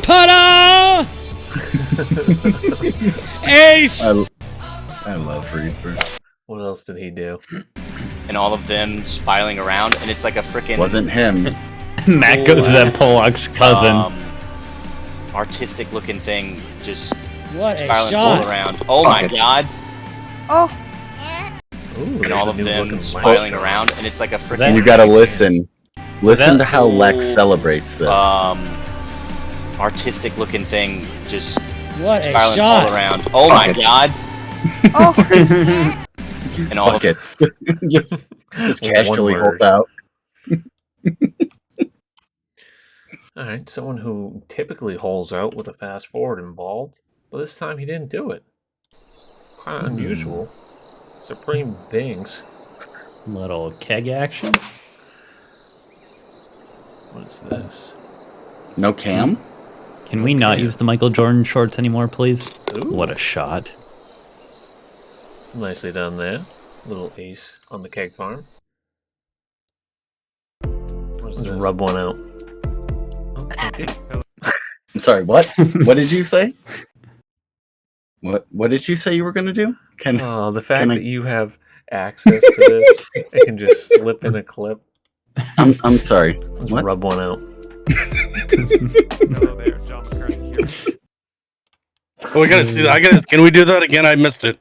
Ta-da! Ace! I love Reaper. What else did he do? And all of them spiraling around, and it's like a freaking Wasn't him. Matt goes to that Pollock's cousin. artistic looking thing just What a spiraling all shot! around. Oh my god! Oh. Ooh, And all of them spiraling around, and it's like a freaking. You gotta listen. Listen that- to how Lex celebrates this. artistic looking thing just What a spiraling shot! all around. Oh my god! And all Buckets. just casually holds out. All right, someone who typically holes out with a fast forward involved, but this time he didn't do it. Kind of unusual. Supreme Bings. Little keg action. What is this? No cam? Can we not use the Michael Jordan shorts anymore, please? Ooh. What a shot. Nicely done there. Little ace on the keg farm. Let's rub one out. Oh, okay. I'm sorry, what? What did you say? What did you say you were going to do? The fact that you have access to this, I can just slip in a clip. I'm sorry. Let's what? rub one out. Hello there, John McCarthy here. Oh, we gotta see that. Can we do that again? I missed it.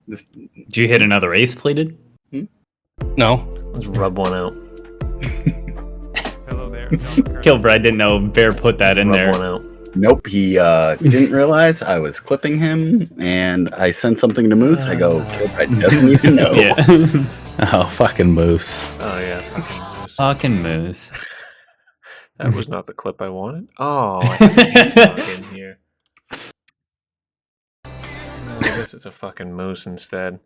Did you hit another ace plated? No. Let's rub one out. Hello there, John McCarthy. Kilbride didn't know Bear put that in Rub there. one out. Nope, he didn't realize I was clipping him, and I sent something to Moose. I go, Kilbride doesn't even know. Yeah. Oh, fucking Moose. Oh yeah, fucking moose. Fucking Moose. That was not the clip I wanted. Oh, I had G-Dog in here. I guess it's a fucking moose instead.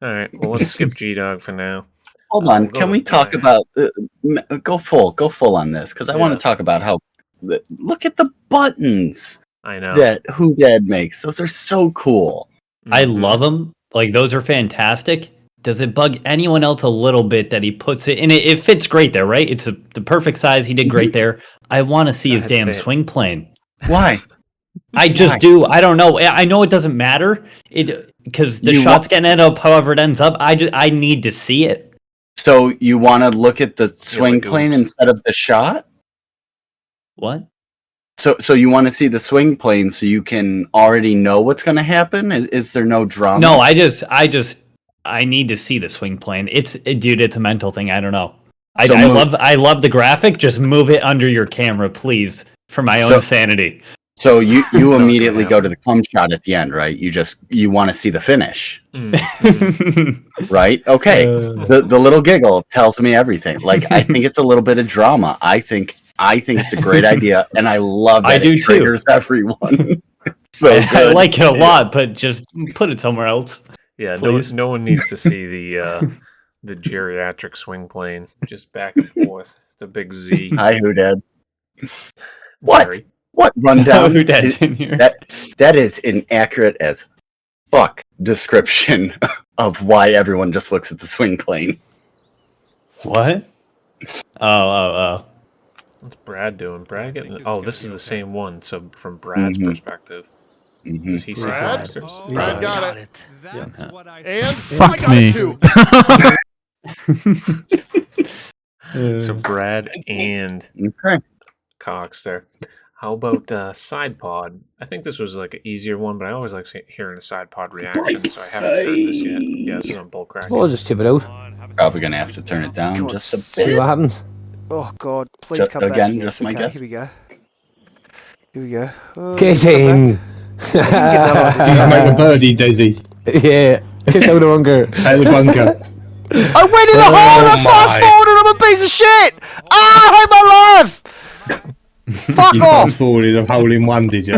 Alright, well let's skip G-Dog for now. Hold on, We'll go can we with talk Bear. about go full on this? Because I want to talk about how look at the buttons I know. that Who Dad makes. Those are so cool. I love them. Like, those are fantastic. Does it bug anyone else a little bit that he puts it in? It fits great there, right? It's the perfect size. He did great there. I want to see his damn swing plane. Why? I just do. I don't know. I know it doesn't matter. Because the shot's gonna end up however it ends up. I need to see it. So you want to look at the swing plane instead of the shot? What? So you want to see the swing plane so you can already know what's going to happen? Is there no drama? No, I need to see the swing plane. Dude, it's a mental thing. I don't know. I love the graphic. Just move it under your camera, please, for my own sanity. So you immediately go to the cum shot at the end, right? You want to see the finish, right? Okay. The little giggle tells me everything. Like, I think it's a little bit of drama. I think it's a great idea, and I love that it triggers everyone. So I like it a lot, but just put it somewhere else. Yeah, please. no one needs to see the geriatric swing plane just back and forth. It's a big Z. Hi, Who Dad? What? Jerry. What rundown? Who Dad's in here? That is inaccurate as fuck description of why everyone just looks at the swing plane. What? Oh. What's Brad doing? Brad getting... Oh, this is the same one. So from Brad's perspective, does he see monsters? Brad got it. That's what I And Fuck I got me. it too. So Brad and Cox there. How about side pod? I think this was like an easier one, but I always like hearing a side pod reaction, so I haven't heard this yet. Yeah, this is on Bullcrack. I'll just tip it out. Probably gonna have to turn it down just a See bit. what happens. Oh God! Please come again, back. Here. just my Okay, guess. Here we go. Here we go. Oh, Get come in. back. Make a birdie, Desi. Yeah. Tip out the bunker. Out the bunker. I went in the hole and fast forwarded. I'm a piece of shit. I hate my life. Fuck You off. fast forwarded a hole in one, did you?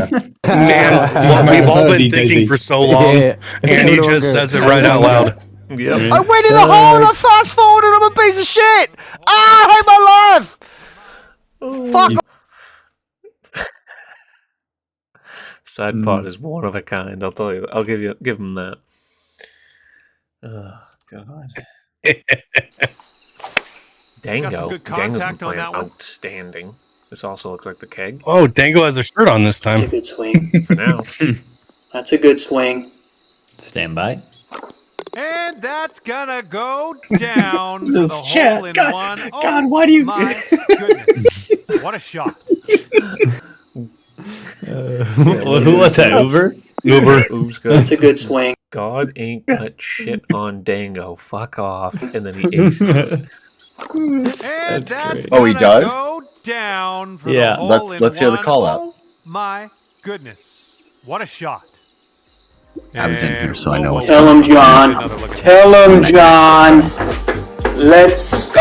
Man, what we've all been thinking for so long, and he just says it right out loud. Yep. I went in the hole and I fast forwarded. I'm a piece of shit. I hate my life. Fuck off. Side pod is one of a kind. I'll tell you. I'll give him that. Oh God. Dango. Got some good Dango's been contact on playing that one. outstanding. This also looks like the keg. Oh, Dango has a shirt on this time. That's a good swing. For now. That's a good swing. Stand by. And that's gonna go down. This the is hole chat. in God, one. Oh, God, why do you? My goodness! What a shot! Who was that? Uber? Uber's good. That's a good swing. God ain't got shit on Dango. Fuck off. And then he aces. And that's Oh, he gonna does? go down for Yeah. the hole Let's hear the in call one. out. Oh my goodness! What a shot. I was in here, so I know what's Tell him, John. Tell him, John. Let's go.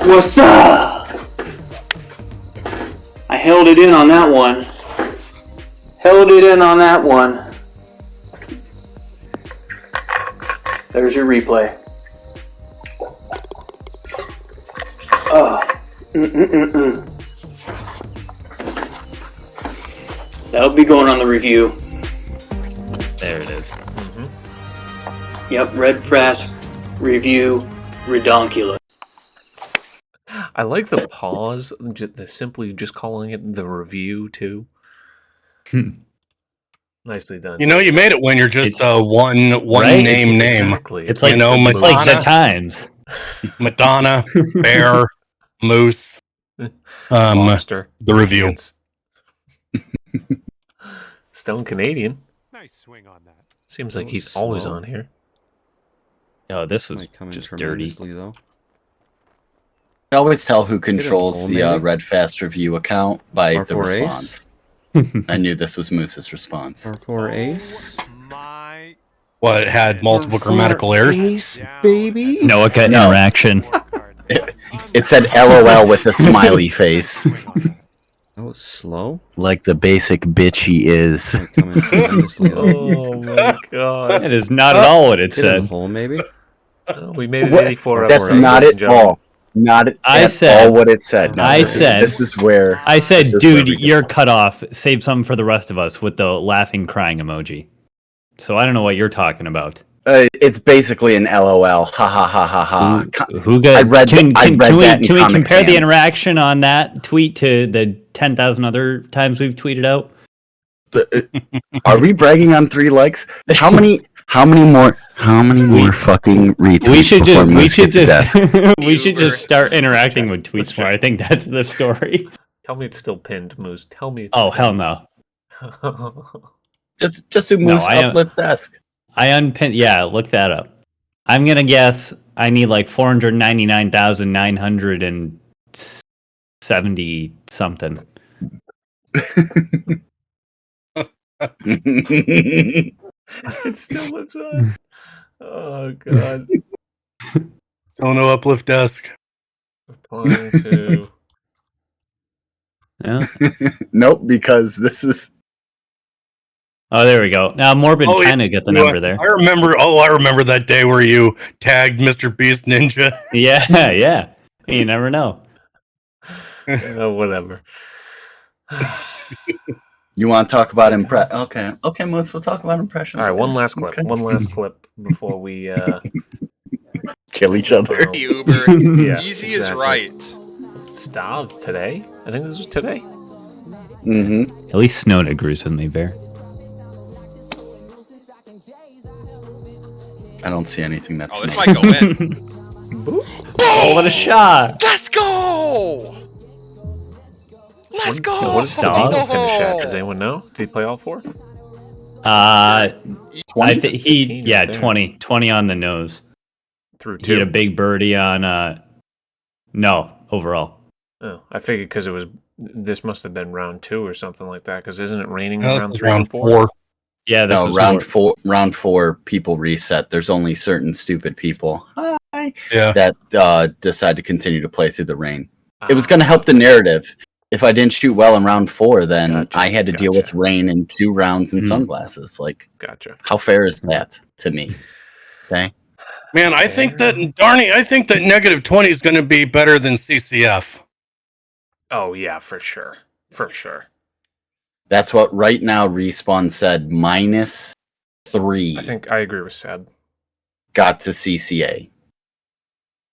What's up? I held it in on that one. There's your replay. That'll be going on the review. There it is. Yep, Red Press Review Redonkulous. I like the pause, the simply just calling it the review too. Nicely done. You know, you made it when you're just one right? name. Exactly. It's like, you know, it's like the Times. Madonna, Bear, Moose, Monster. the review. Stone Canadian. Nice swing on that. Seems like he's always on here. Oh, this was just dirty. You can always tell who controls hole, the maybe? Red Fast Review account by the R4 ace? response. I knew this was Moose's response. R4 ace? What, it had multiple grammatical errors? Ace, baby? No interaction. It said LOL with a smiley face. That was slow. Like the basic bitch he is. Oh my god. That is not at all what it Get in the said. hole, maybe? We made it What? 84 That's episodes, not ladies at and gentlemen. all. Not at I at said- all what it said. No, I this said- This is where... I said, this is where dude, we go. you're cut off. Save some for the rest of us with the laughing, crying emoji. So I don't know what you're talking about. It's basically an LOL. Ha ha ha ha ha. Who got? I read can that in we Comic compare the Sans. interaction on that tweet to the 10,000 other times we've tweeted out? Are we bragging on 3 likes? How many more fucking retweets We should before just Moose gets a desk? we should just start interacting with tweets more. I think that's the story. Tell me it's still pinned, Moose. Tell me it's Oh hell no! Just do Moose uplift desk. I unpinned. Yeah, look that up. I'm gonna guess I need like 499,970 something. It still lives on. Oh god. Still no uplift desk. Applying to. Yeah. Nope, because this is... Oh, there we go. Now Morbid Oh, kind of get the number there. I remember that day where you tagged Mr. Beast Ninja. Yeah, yeah. You never know. Whatever. You want to talk about Okay, Moose, we'll talk about impressions. All right, one last clip. Okay. One last clip before we kill each other. Uber. Yeah, Easy exactly. is right. Stav today? I think this was today. Mm-hmm. At least Snowden agrees with me, Bear. I don't see anything that's... Oh, this might go in. Oh, what a shot! Let's go! Let's go! What did Stavo finish at? Does anyone know? Did he play all 4? I think he 15 yeah right there. 20 on the nose. Through He had 2. a big birdie on no overall. Oh, I figured because this must have been round 2 or something like that. Because isn't it raining No, in this round was 3 and round 4? 4. Yeah, this No, was round four, people reset. There's only certain stupid people Yeah. that decide to continue to play through the rain. It was going to help the narrative. If I didn't shoot well in round 4, then Gotcha, I had to deal with rain in 2 rounds and sunglasses. Like, Gotcha. how fair is that to me? Okay. Man, I think that negative 20 is going to be better than CCF. Oh yeah, for sure. For sure. That's what right now Respawn said. -3 I think I agree with Seb. got to CCA.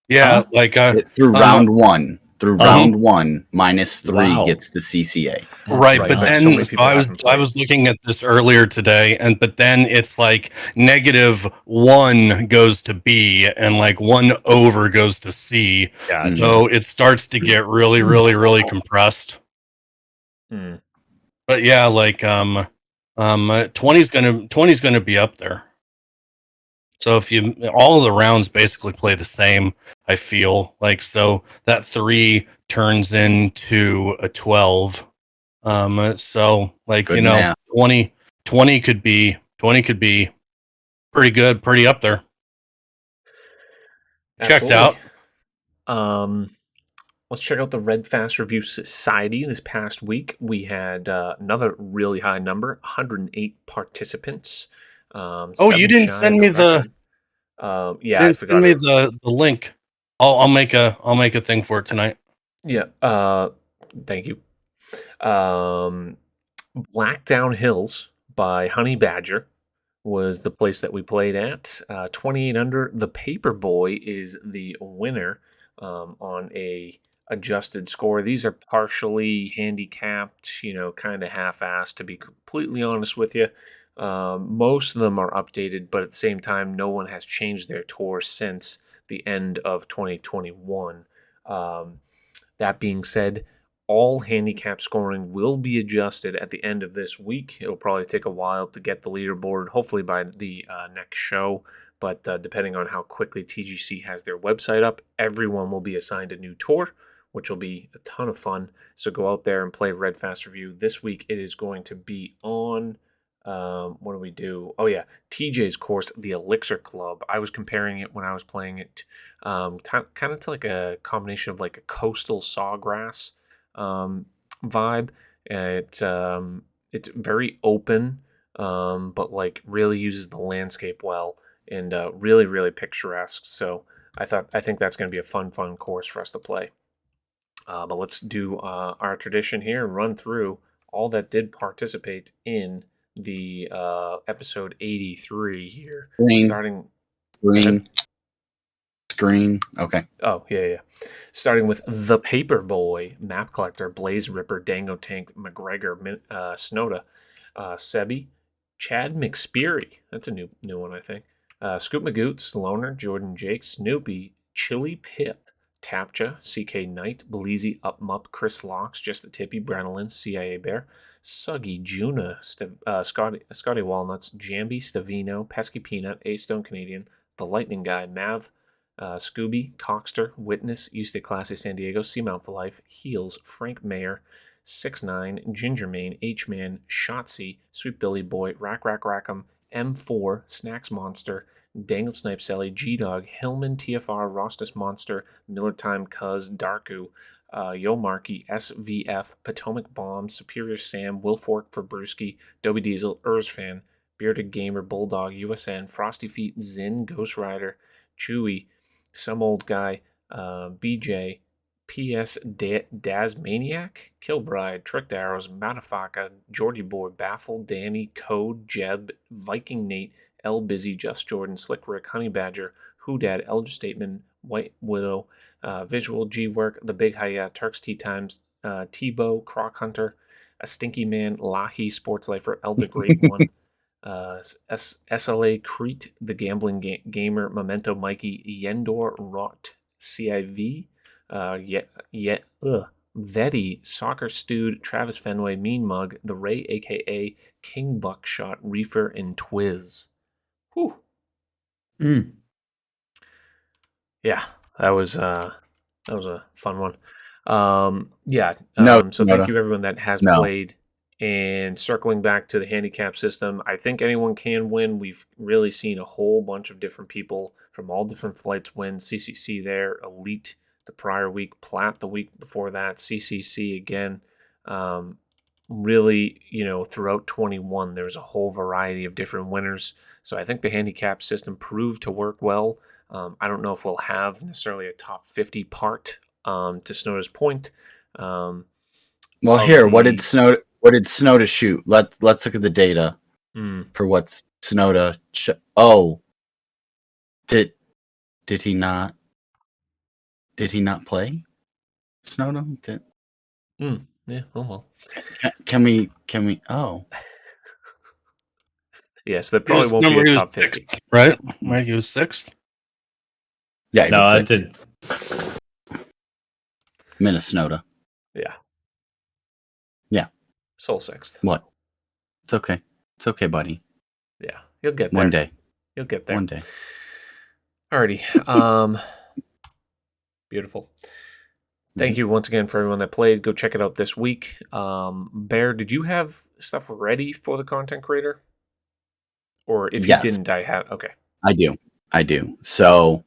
Yeah, like It's through round 1. Through round 1, -3 gets to CCA. Right, but so then many people I haven't played. was looking at this earlier today, but then it's like -1 goes to B and like 1 over goes to C. Gotcha. So it starts to get really, really, really compressed. Hmm. But yeah, like 20's gonna be up there. So if you all of the rounds basically play the same, I feel like so that 3 turns into a 12. So like Good math. 20 could be pretty good, pretty up there. Checked out. Let's check out the Red Fast Review Society. This past week, we had another really high number, 108 participants. You didn't send me the. Yeah, I forgot. Send me the link. I'll make a thing for it tonight. Yeah. Thank you. Blackdown Hills by Honey Badger was the place that we played at. 28 under. The Paperboy is the winner on a adjusted score. These are partially handicapped, kind of half-assed, to be completely honest with you. Most of them are updated, but at the same time, no one has changed their tour since the end of 2021. That being said, all handicap scoring will be adjusted at the end of this week. It'll probably take a while to get the leaderboard, hopefully by the next show. But depending on how quickly TGC has their website up, everyone will be assigned a new tour, which will be a ton of fun. So go out there and play Red Fast Review. This week it is going to be on, what do we do? Oh yeah, TJ's course, the Elixir Club. I was comparing it when I was playing it kind of to like a combination of like a coastal sawgrass vibe. It's very open, but like really uses the landscape well and really, really picturesque. So I think that's going to be a fun course for us to play. But let's do our tradition here and run through all that did participate in the episode 83 here. Screen. Okay. Oh, yeah. Starting with The Paperboy, Map Collector, Blaze Ripper, Dango Tank, McGregor, Snowda, Sebi, Chad McSpeary. That's a new one, I think. Scoop Magoots, Loner, Jordan Jake, Snoopy, Chili Pip, Tapcha, CK Knight, Belize, Upmup, Chris Locks, Just the Tippy, Brenolin, CIA Bear, Suggy, Juna, Scotty Walnuts, Jambi, Stavino, Pesky Peanut, A Stone Canadian, The Lightning Guy, Mav, Scooby, Coxter, Witness, Used to Classy San Diego, Seamount for Life, Heels, Frank Mayer, 6'9", Ginger Mane, H-Man, Shotzi, Sweet Billy Boy, Rackham, M4, Snacks Monster, Dangle Snipe Selly, G-Dog, Hillman, TFR, Rostus Monster, Miller Time Cuz, Darku, Yo Markey, SVF, Potomac Bomb, Superior Sam, Wilfork for Brewski, Dobie Diesel, Erzfan, Bearded Gamer, Bulldog, USN, Frosty Feet, Zin, Ghost Rider, Chewy, Some Old Guy, BJ, PS Daz Maniac, Kilbride, Tricked Arrows, Matafaka, Geordie Boy, Baffle, Danny, Code, Jeb, Viking Nate, L Busy, Just Jordan, Slick Rick, Honey Badger, Whodad, Elder Statement, White Widow, Visual, G Work, The Big Hayat, Turks Tea Times, Tebow, Croc Hunter, A Stinky Man, Lahi, Sports Lifer, Elder Great One, SLA Crete, The Gambling Gamer, Memento Mikey, Yendor Rot, CIV, Vetty, Soccer Stewed, Travis Fenway, Mean Mug, The Ray, aka King Buckshot, Reefer, and Twiz. Whew. Yeah, that was a fun one. So thank you everyone that has played. And circling back to the handicap system, I think anyone can win. We've really seen a whole bunch of different people from all different flights win. CCC there, Elite the prior week, Plat the week before that, CCC again. Really, throughout 21, there was a whole variety of different winners. So I think the handicap system proved to work well. I don't know if we'll have necessarily a top 50 part to Snowda's point. What did Snowda shoot? Let's look at the data for what Snowda. Did he not? Did he not play? Snowda? Yeah. Oh well. Can we? Oh. Yes, there probably won't be a top 50, right? Mike, he was 6th. Yeah, no, I did. Minnesota. Yeah. Yeah. Soul 6th. What? It's okay. It's okay, buddy. Yeah, you'll get there. One day. You'll get there One day. Alrighty. Beautiful. Thank you once again for everyone that played. Go check it out this week. Bear, did you have stuff ready for the content creator? Or if Yes. you didn't, I have. Okay. I do. So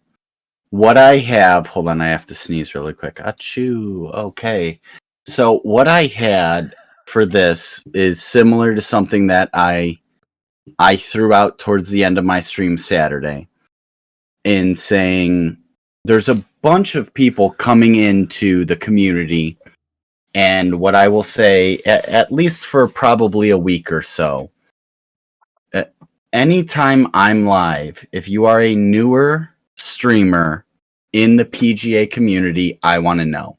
what I have, hold on, I have to sneeze really quick. Achoo. Okay. So what I had for this is similar to something that I threw out towards the end of my stream Saturday in saying there's a bunch of people coming into the community, and what I will say, at least for probably a week or so, anytime I'm live, if you are a newer streamer in the PGA community, I want to know.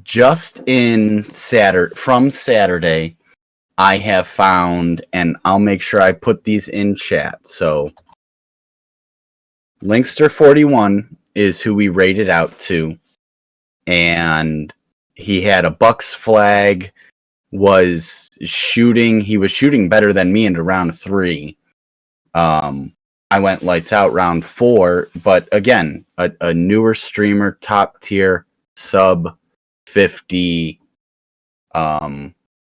Just from Saturday, I have found, and I'll make sure I put these in chat. So, Linkster41 is who we rated out to, and he had a Bucks flag. He was shooting better than me into round 3. I went lights out round 4, but again, a newer streamer, top tier, sub 50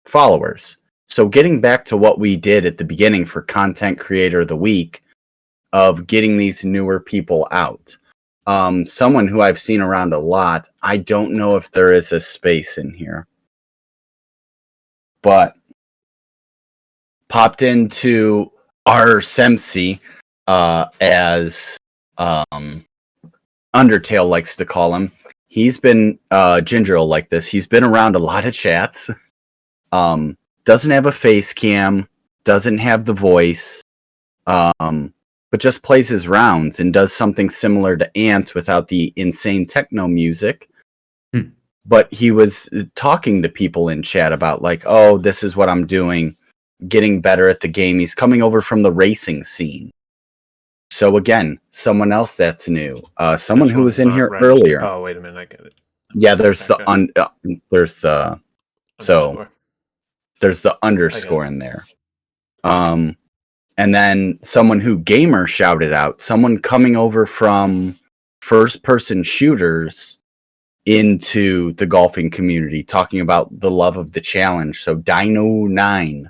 followers. So getting back to what we did at the beginning for Content Creator of the Week, of getting these newer people out. Someone who I've seen around a lot, I don't know if there is a space in here, but popped into our Semsi, as Undertale likes to call him. He's been Ginger like this. He's been around a lot of chats. Doesn't have a face cam, doesn't have the voice, but just plays his rounds and does something similar to Ant without the insane techno music. But he was talking to people in chat about like, oh, this is what I'm doing, getting better at the game. He's coming over from the racing scene. So again, someone else that's new. Someone who was in here earlier. Oh, wait a minute, I get it. Yeah, there's the underscore in there. And then someone who Gamer shouted out, someone coming over from first person shooters into the golfing community, talking about the love of the challenge. So Dino9.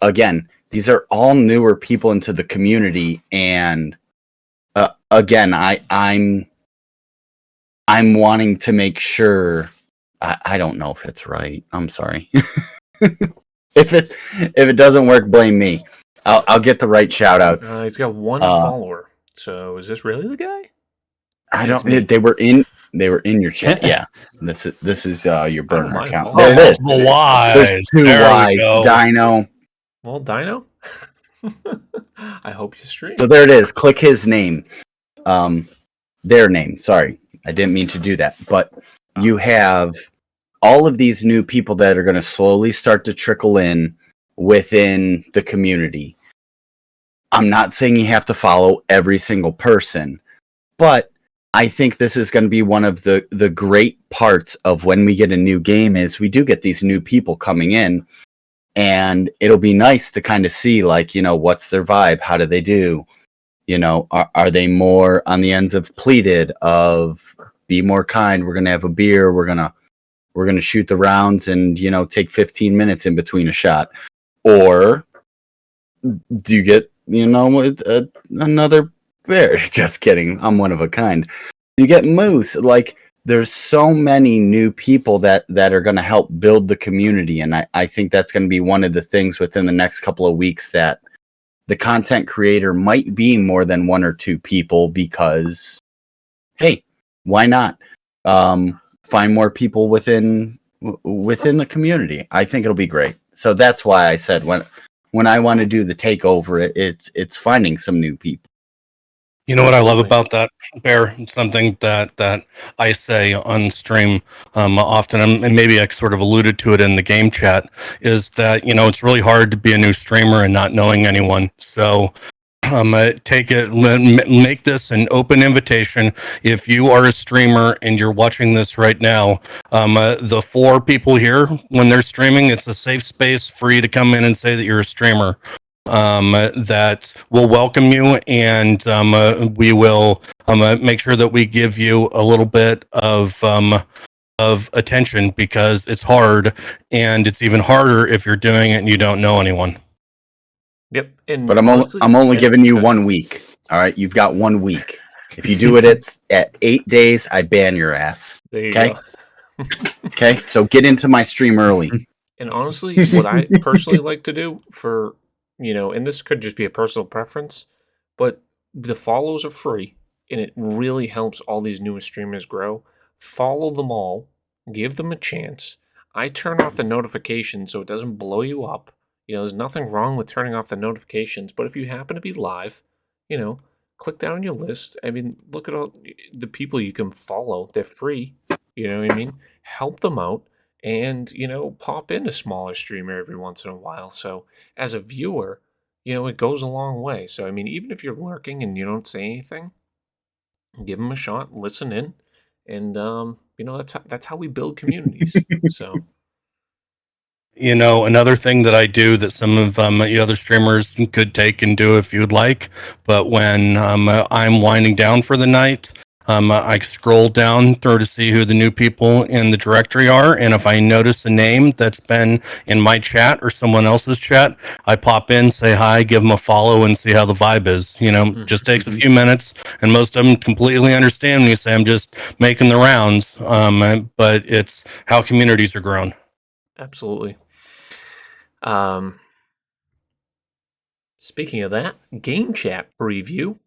Again, these are all newer people into the community, and again, I'm wanting to make sure. I don't know if it's right. I'm sorry. If it doesn't work, blame me. I'll get the right shout outs. He's got one follower. So is this really the guy? I don't. They were in your chat. Yeah. This is your burner account. Oh, There it is. Wise. There's 2 There we Y's. go. Dino. Well, Dino. I hope you stream. So there it is. Click his name. Their name. Sorry, I didn't mean to do that. But you have all of these new people that are going to slowly start to trickle in within the community. I'm not saying you have to follow every single person, but I think this is going to be one of the great parts of when we get a new game is we do get these new people coming in, and it'll be nice to kind of see, like, what's their vibe? How do they do? Are they more on the ends of pleated, of be more kind, we're going to have a beer, we're going to shoot the rounds and, take 15 minutes in between a shot? Or do you get, another bear? Just kidding. I'm one of a kind. You get moose. Like, there's so many new people that are going to help build the community. And I think that's going to be one of the things within the next couple of weeks, that the content creator might be more than 1 or 2 people, because, hey, why not? Find more people within the community. I think it'll be great. So that's why I said when I want to do the takeover, it's finding some new people. You know what I love about that, Bear? Something that I say on stream often, and maybe I sort of alluded to it in the game chat, is that, it's really hard to be a new streamer and not knowing anyone. So take it, make this an open invitation. If you are a streamer and you're watching this right now, the 4 people here, when they're streaming, it's a safe space for you to come in and say that you're a streamer. That will welcome you, and we will make sure that we give you a little bit of attention, because it's hard, and it's even harder if you're doing it and you don't know anyone. Yep. And But I'm only giving you 1 week. All right, you've got 1 week. If you do it at 8 days, I ban your ass. There you Okay. go. Okay. So get into my stream early. And honestly, what I personally like to do for, and this could just be a personal preference, but the follows are free, and it really helps all these newer streamers grow. Follow them all, give them a chance. I turn off the notifications so it doesn't blow you up. There's nothing wrong with turning off the notifications, but if you happen to be live, click down on your list. I mean, look at all the people you can follow. They're free. You know what I mean? Help them out, and, pop in a smaller streamer every once in a while. So as a viewer, it goes a long way. So, I mean, even if you're lurking and you don't say anything, give them a shot, listen in, and, that's how we build communities. So. Another thing that I do that some of the other streamers could take and do if you'd like, but when I'm winding down for the night, I scroll down through to see who the new people in the directory are, and if I notice a name that's been in my chat or someone else's chat, I pop in, say hi, give them a follow, and see how the vibe is. Just takes a few minutes, and most of them completely understand when you say I'm just making the rounds, but it's how communities are grown. Absolutely. Speaking of that, game chat preview,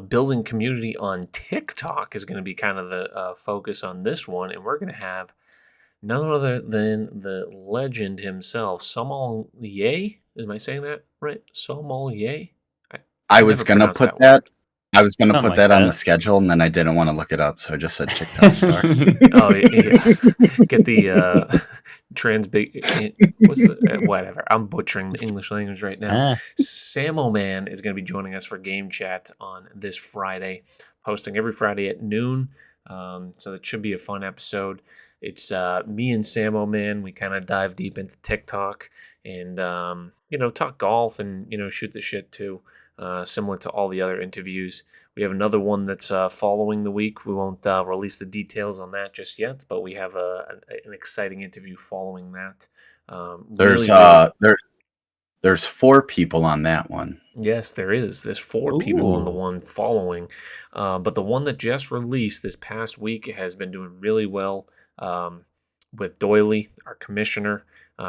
building community on TikTok is going to be kind of the focus on this one, and we're going to have none other than the legend himself, Sommelier. Am I saying that right? Sommelier? I was gonna put that. I was gonna put that on the schedule, and then I didn't want to look it up, so I just said TikTok. Sorry. Oh yeah. Get the whatever. I'm butchering the English language right now. Samo Man is going to be joining us for game chat on this Friday, posting every Friday at noon. So that should be a fun episode. It's me and Samo Man. We kind of dive deep into TikTok and talk golf and shoot the shit too. Similar to all the other interviews. We have another one that's following the week. We won't release the details on that just yet, but we have an exciting interview following that. There's 4 people on that one. Yes, there is. There's 4 people on the one following. But the one that just released this past week has been doing really well with Doyley, our commissioner,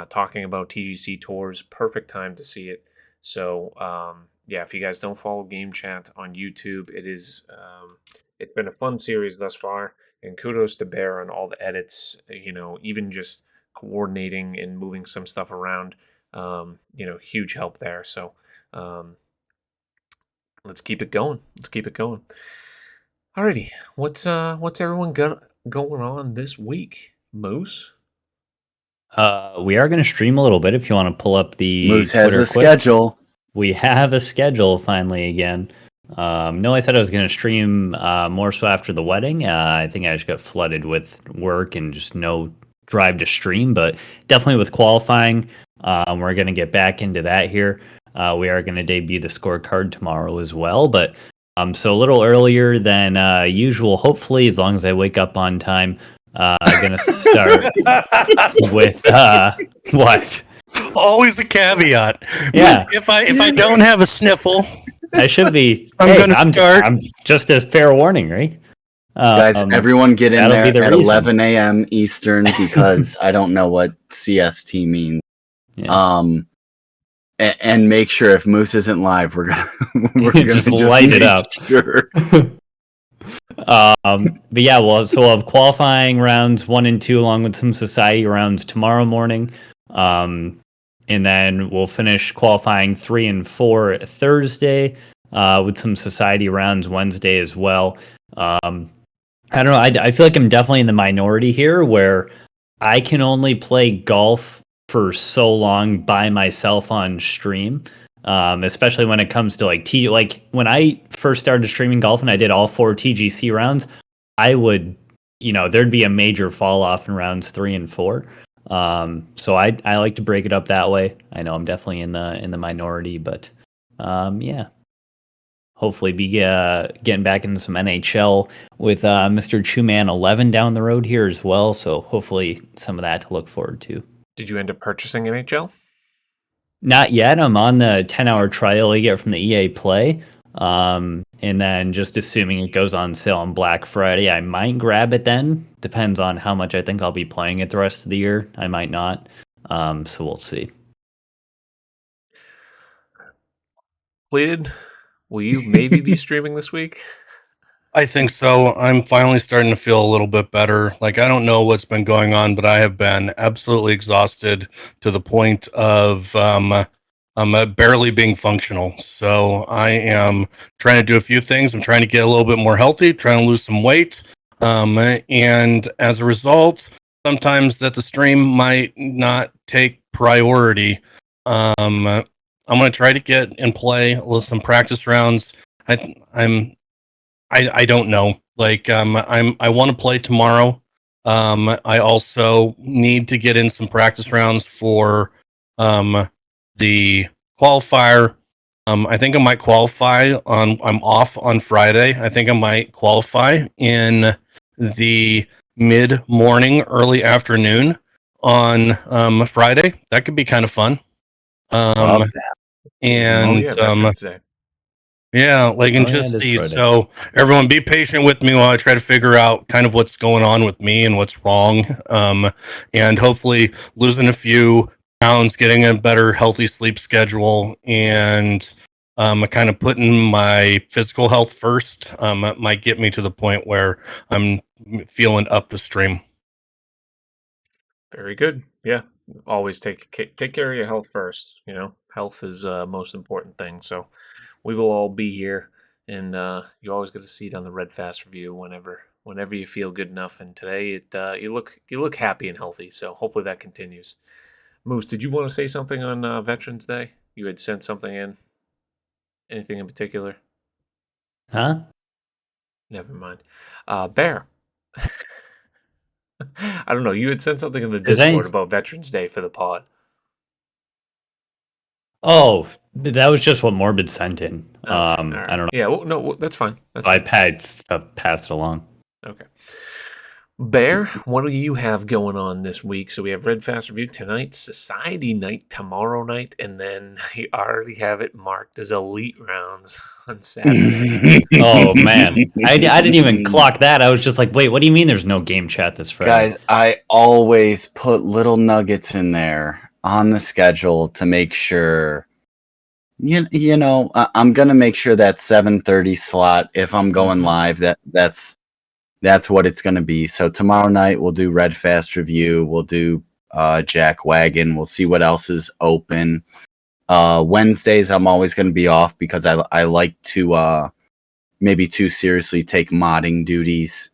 talking about TGC Tours. Perfect time to see it. So, yeah, if you guys don't follow Game Chat on YouTube, it's been a fun series thus far, and kudos to Bear on all the edits, even just coordinating and moving some stuff around, huge help there. So, let's keep it going. Alrighty, what's everyone got going on this week, Moose? We are going to stream a little bit if you want to pull up the Moose has a schedule. We have a schedule finally again. No, I said I was going to stream more so after the wedding. I think I just got flooded with work and just no drive to stream, but definitely with qualifying, we're going to get back into that here. We are going to debut the scorecard tomorrow as well, but so a little earlier than usual, hopefully, as long as I wake up on time. I'm going to start with what? Always a caveat. Yeah. If I don't have a sniffle, I should be. I'm start. I'm just a fair warning, right? Guys, everyone get in there at reason. 11 a.m. Eastern because I don't know what CST means. Yeah. And make sure if Moose isn't live, we're gonna just light it up. Sure. But yeah, so we'll have qualifying rounds 1 and 2 along with some society rounds tomorrow morning. And then we'll finish qualifying 3 and 4 Thursday with some society rounds Wednesday as well. I don't know. I feel like I'm definitely in the minority here where I can only play golf for so long by myself on stream. especially when it comes to like when I first started streaming golf and I did all 4 TGC rounds, I would, there'd be a major fall off in rounds 3 and 4. So I like to break it up that way. I know I'm definitely in the minority, but yeah. Hopefully be getting back into some NHL with Mr. Chuman 11 down the road here as well. So hopefully some of that to look forward to. Did you end up purchasing NHL? Not yet. I'm on the 10-hour trial I get from the EA Play. And then just assuming it goes on sale on Black Friday, I might grab it then. Depends on how much I think I'll be playing it the rest of the year. I might not. So we'll see. Pleated, will you maybe be streaming this week? I think so. I'm finally starting to feel a little bit better. Like, I don't know what's been going on, but I have been absolutely exhausted to the point of barely being functional. So I am trying to do a few things. I'm trying to get a little bit more healthy, trying to lose some weight. And as a result, sometimes that the stream might not take priority. I'm going to try to get and play with some practice rounds. I don't know. Like, I want to play tomorrow. I also need to get in some practice rounds for the qualifier. I think I might qualify I'm off on Friday. I think I might qualify in the mid-morning, early afternoon on Friday. That could be kind of fun. Love that. And Veterans Day. yeah, like, and just see. So everyone be patient with me while I try to figure out kind of what's going on with me and what's wrong. And hopefully losing a few pounds, getting a better healthy sleep schedule, and kind of putting my physical health first might get me to the point where I'm feeling up to stream. Very good. Yeah. Always take care of your health first. Health is most important thing. So we will all be here, and you always get a seat on the Red Fast review whenever you feel good enough. And today, you look happy and healthy. So hopefully that continues. Moose, did you want to say something on Veterans Day? You had sent something in. Anything in particular? Huh? Never mind. Bear. I don't know. You had sent something in the Discord about Veterans Day for the pod. Oh, that was just what Morbid sent in. Okay, right. I don't know. Yeah, well, no, that's fine. I passed it along. Okay. Bear, what do you have going on this week? So we have Red Fast Review tonight, Society Night tomorrow night, and then you already have it marked as Elite Rounds on Saturday. Oh, man. I didn't even clock that. I was just like, wait, what do you mean there's no game chat this Friday? Guys, I always put little nuggets in there on the schedule to make sure, I'm going to make sure that 7:30 slot, if I'm going live, that's what it's going to be. So tomorrow night we'll do Red Fast Review. We'll do Jack Wagon. We'll see what else is open. Wednesdays I'm always going to be off because I like to maybe too seriously take modding duties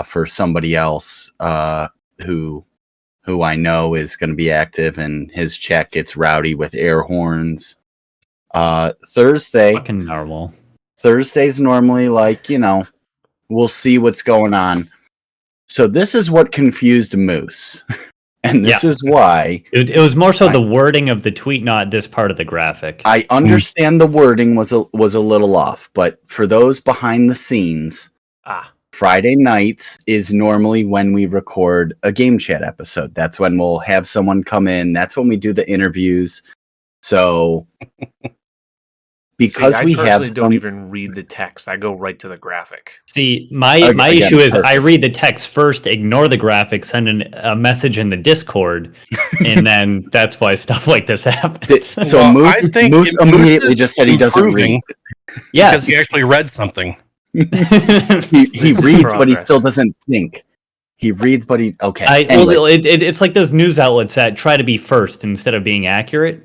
for somebody else who I know is going to be active, and his chat gets rowdy with air horns. Thursday. Fucking narwhal. Thursday's normally like, we'll see what's going on. So this is what confused Moose. And this is why. It was more so the wording of the tweet, not this part of the graphic. I understand the wording was a little off, but for those behind the scenes, Friday nights is normally when we record a game chat episode. That's when we'll have someone come in. That's when we do the interviews. So because we have don't even read the text. I go right to the graphic. See, my issue is I read the text first, ignore the graphic, send a message in the Discord, and then that's why stuff like this happens. So Moose immediately just said he doesn't read. Yeah, because he actually read something. he reads, but he still doesn't think. He reeds, but he okay. It's like those news outlets that try to be first instead of being accurate.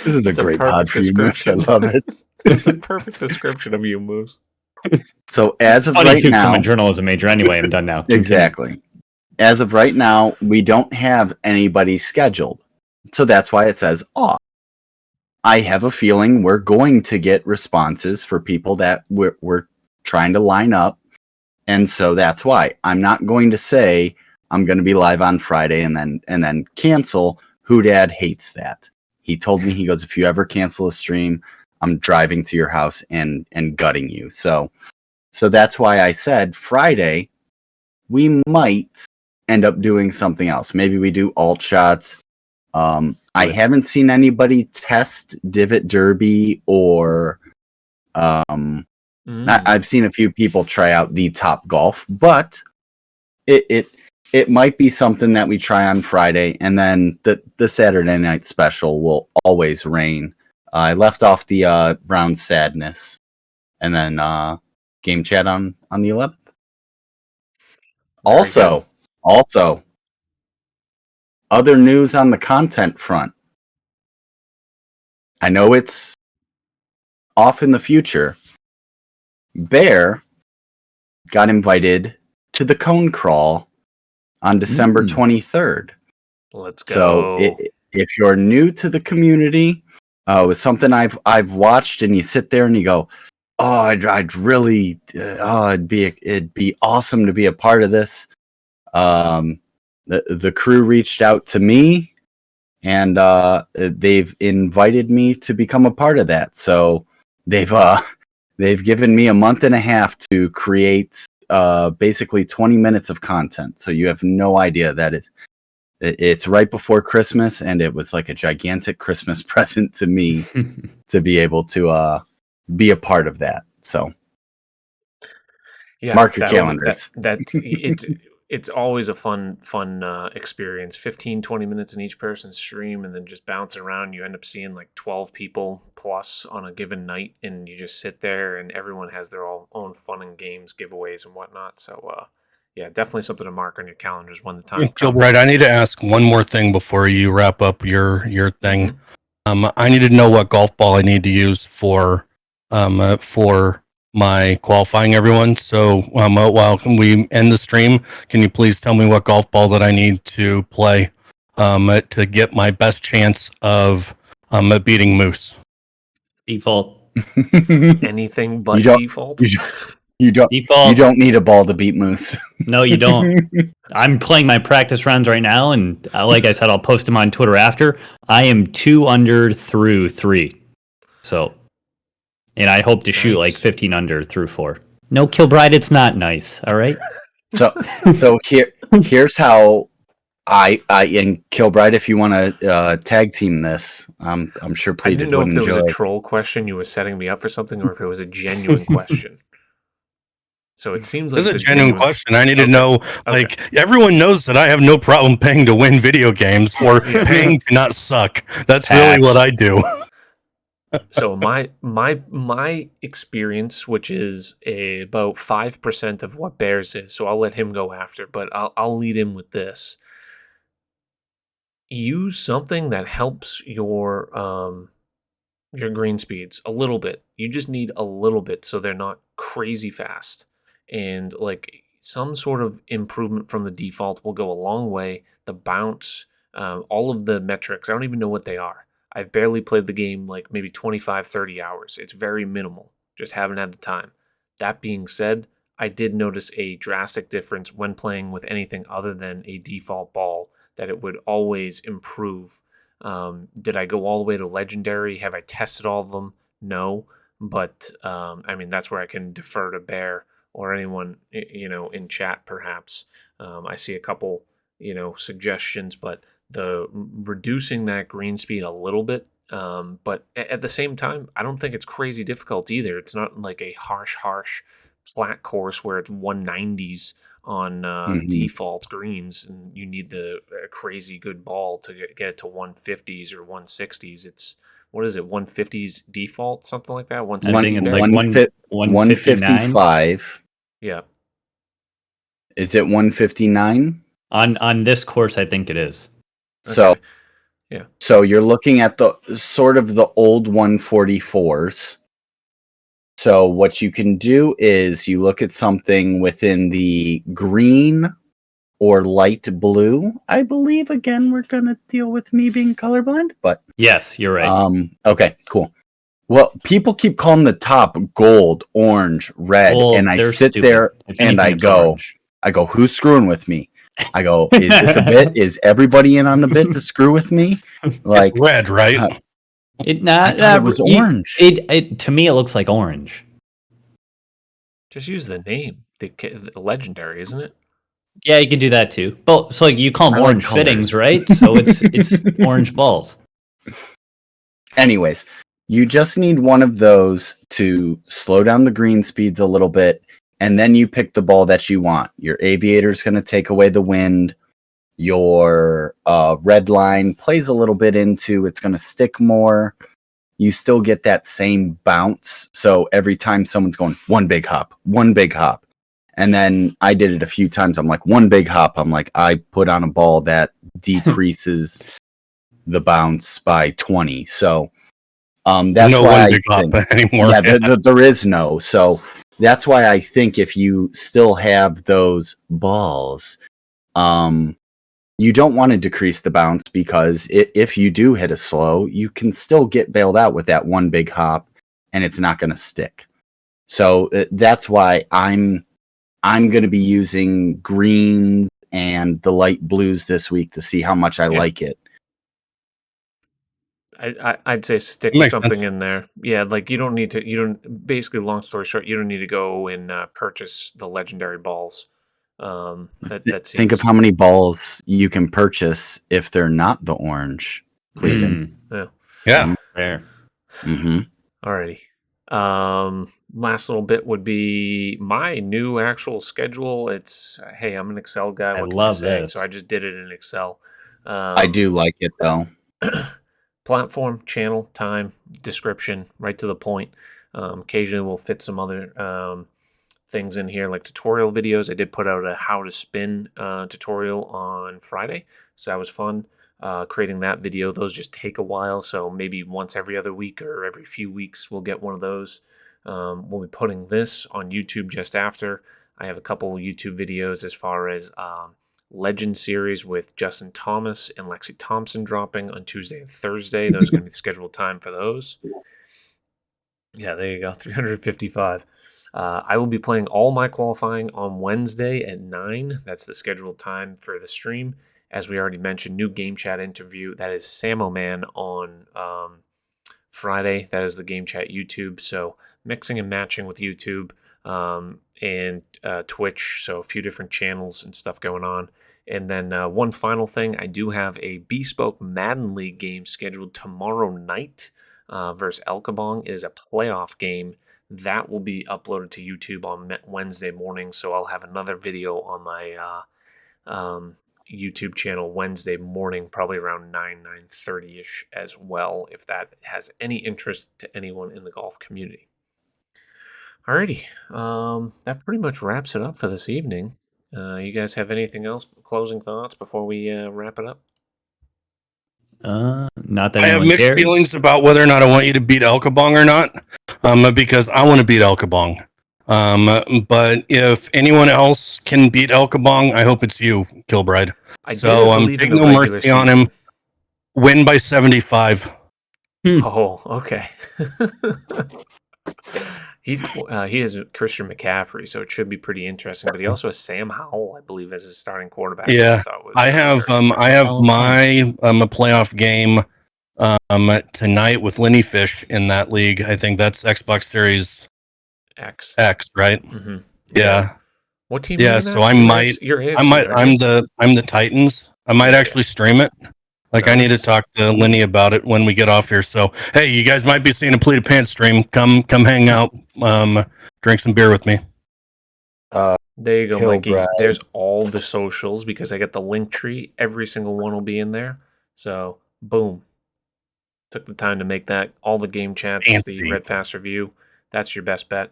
This is a great pod for you, Moose. I love it. It's a perfect description of you, Moose. So as of right now, I'm a journalism major anyway. I'm done now. Exactly. As of right now, we don't have anybody scheduled. that's why it says off. I have a feeling we're going to get responses for people that we're trying to line up. And so that's why I'm not going to say I'm going to be live on Friday and then cancel. Dad hates that. He told me, he goes, if you ever cancel a stream, I'm driving to your house and gutting you. So that's why I said Friday, we might end up doing something else. Maybe we do alt shots. I haven't seen anybody test Divot Derby or I've seen a few people try out the Top Golf, but it might be something that we try on Friday, and then the Saturday night special will always reign. I left off the Brown Sadness, and then game chat on the 11th. Also, other news on the content front. I know it's off in the future. Bear got invited to the Cone Crawl on December 23rd. Let's go. So if you're new to the community, it was something I've watched, and you sit there and you go, "Oh, I'd really, it'd be awesome to be a part of this." The crew reached out to me, and they've invited me to become a part of that. So they've given me a month and a half to create basically 20 minutes of content. So you have no idea that it's right before Christmas, and it was like a gigantic Christmas present to me to be able to be a part of that. So mark your calendars. It's always a fun experience. 15-20 minutes in each person's stream, and then just bouncing around. You end up seeing like 12 people plus on a given night, and you just sit there, and everyone has their own fun and games, giveaways, and whatnot. So yeah, definitely something to mark on your calendars when the time comes. Right, I need to ask one more thing before you wrap up your thing. I need to know what golf ball I need to use for my qualifying, everyone. So while we end the stream, can you please tell me what golf ball that I need to play to get my best chance of beating Moose? Default. Anything but default. You don't. Default. You don't need a ball to beat Moose. No, you don't. I'm playing my practice rounds right now, and like I said, I'll post them on Twitter after. I am 2 under through 3. So. And I hope to shoot like 15 under through 4. No, Kilbride, it's not nice. All right. So here's how I and Kilbride, if you want to tag team this, I'm sure I Pleated didn't know would if there enjoy. was a troll question you were setting me up for something, or if it was a genuine question. So it seems like it's a genuine question. I need to know, like, everyone knows that I have no problem paying to win video games or paying to not suck. That's really what I do. So my experience, which is about 5% of what Bears is, so I'll let him go after, but I'll lead in with this. Use something that helps your green speeds a little bit. You just need a little bit so they're not crazy fast. And like some sort of improvement from the default will go a long way. The bounce, all of the metrics, I don't even know what they are. I've barely played the game like maybe 25, 30 hours. It's very minimal. Just haven't had the time. That being said, I did notice a drastic difference when playing with anything other than a default ball, that it would always improve. Did I go all the way to legendary? Have I tested all of them? No. But I mean, that's where I can defer to Bear or anyone, in chat perhaps. I see a couple, suggestions, but the reducing that green speed a little bit, but at the same time, I don't think it's crazy difficult either. It's not like a harsh flat course where it's 190s on default greens, and you need the crazy good ball to get it to 150s or 160s. It's what is it? 150s default, something like that. I think it's like 155. Yeah. Is it 159? On this course, I think it is. So, Okay. Yeah. So you're looking at the sort of the old 144s. So what you can do is you look at something within the green or light blue. I believe, again, we're going to deal with me being colorblind, but... Yes, you're right. Okay, cool. Well, people keep calling the top gold, orange, red, Well, and I they're sit stupid. there If and anything, I it's go, orange. who's screwing with me? I go, is this a bit? Is everybody in on the bit to screw with me? Like, it's red, right? I thought it was orange. It to me, it looks like orange. Just use the name. The legendary, isn't it? Yeah, you can do that too. But so like you call them I like orange colors. fittings, right? So it's orange balls. Anyways, you just need one of those to slow down the green speeds a little bit, and then you pick the ball that you want. Your aviator's going to take away the wind. Your red line plays a little bit into, it's going to stick more. You still get that same bounce. So every time someone's going, one big hop. And then I did it a few times. I'm like, one big hop. I'm like, I put on a ball that decreases the bounce by 20. So that's no why one big hop anymore. Yeah, there is no. So that's why I think if you still have those balls, you don't want to decrease the bounce, because if you do hit a slow, you can still get bailed out with that one big hop, and it's not going to stick. So that's why I'm going to be using greens and the light blues this week to see how much I like it. I'd say stick Makes with something sense. in there. Yeah, like you don't need to. You don't. Basically, long story short, you don't need to go and purchase the legendary balls. That seems. Think of how many balls you can purchase if they're not the orange. Cleveland. Yeah. Fair. Mm-hmm. Alrighty. Last little bit would be my new actual schedule. It's hey, I'm an Excel guy. What can I love say? this. So I just did it in Excel. I do like it though. Platform, channel, time, description, right to the point. Occasionally we'll fit some other things in here like tutorial videos. I did put out a how to spin tutorial on Friday, so that was fun. Creating that video, those just take a while, so maybe once every other week or every few weeks we'll get one of those. We'll be putting this on YouTube just after. I have a couple YouTube videos as far as Legend series with Justin Thomas and Lexi Thompson dropping on Tuesday and Thursday. Those are going to be the scheduled time for those. Yeah, there you go. 355. I will be playing all my qualifying on Wednesday at 9. That's the scheduled time for the stream. As we already mentioned, new game chat interview. That is Samo Man on Friday. That is the game chat YouTube. So mixing and matching with YouTube and Twitch. So a few different channels and stuff going on. And then one final thing, I do have a Bespoke Madden League game scheduled tomorrow night versus El Kabong. It is a playoff game. That will be uploaded to YouTube on Wednesday morning. So I'll have another video on my YouTube channel Wednesday morning, probably around 9:30ish as well, if that has any interest to anyone in the golf community. Alrighty, that pretty much wraps it up for this evening. You guys have anything else, closing thoughts before we wrap it up? Not that I have anyone mixed cares. feelings about whether or not I want you to beat El Kabong or not, because I want to beat El Kabong. But if anyone else can beat El Kabong, I hope it's you, Kilbride. So take no mercy on him. Win by 75. Oh, okay. He has Christian McCaffrey, so it should be pretty interesting. But he also has Sam Howell, I believe, as his starting quarterback. Yeah, I have my a playoff game tonight with Lenny Fish in that league. I think that's Xbox Series X, right? Mm-hmm. Yeah. What team? Yeah, so I might. I'm the Titans. I might actually stream it. Like, I need to talk to Lenny about it when we get off here. So, hey, you guys might be seeing a Pleated Pants stream. Come hang out. Drink some beer with me. There you go, Mikey. Kilbride. There's all the socials because I got the link tree. Every single one will be in there. So, boom. Took the time to make that. All the game chats, the Red Fast review. That's your best bet.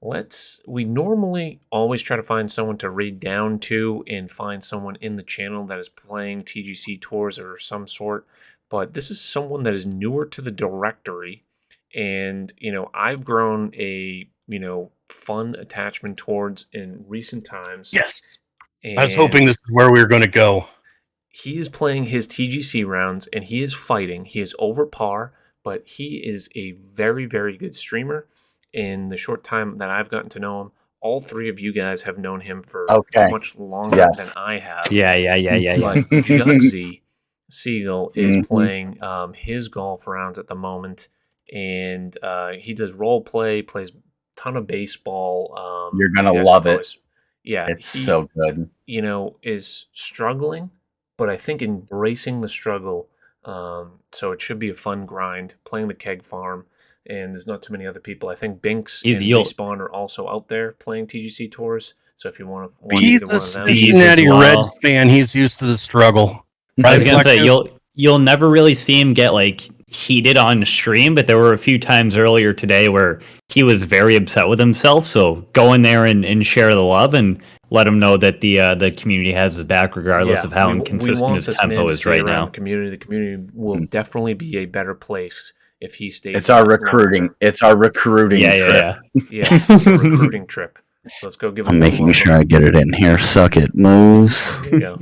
We normally always try to find someone to raid down to and find someone in the channel that is playing TGC tours or some sort. But this is someone that is newer to the directory. And, I've grown a, fun attachment towards in recent times. Yes. I was hoping this is where we were going to go. He is playing his TGC rounds, and he is fighting. He is over par, but he is a very, very good streamer. In the short time that I've gotten to know him, all three of you guys have known him for much longer than I have. Yeah. But Jugsy Siegel is playing his golf rounds at the moment, and he does role play, plays a ton of baseball. You're gonna you guys love should it. always- Yeah, It's so good. You know, is struggling, but I think embracing the struggle. So it should be a fun grind playing the keg farm. And there's not too many other people. I think Binks and Respawn are also out there playing TGC tours. So if you want to, He's a Cincinnati Reds fan. He's used to the struggle. I was gonna say you'll never really see him get like heated on stream, but there were a few times earlier today where he was very upset with himself. So go in there and share the love and let him know that the community has his back, regardless of how inconsistent his tempo is right now. The community will definitely be a better place if he stays. It's our recruiting. It's our recruiting trip. Yes, the recruiting trip. So let's go give him. I'm making sure I get it in here. Suck it, Moose. There you go.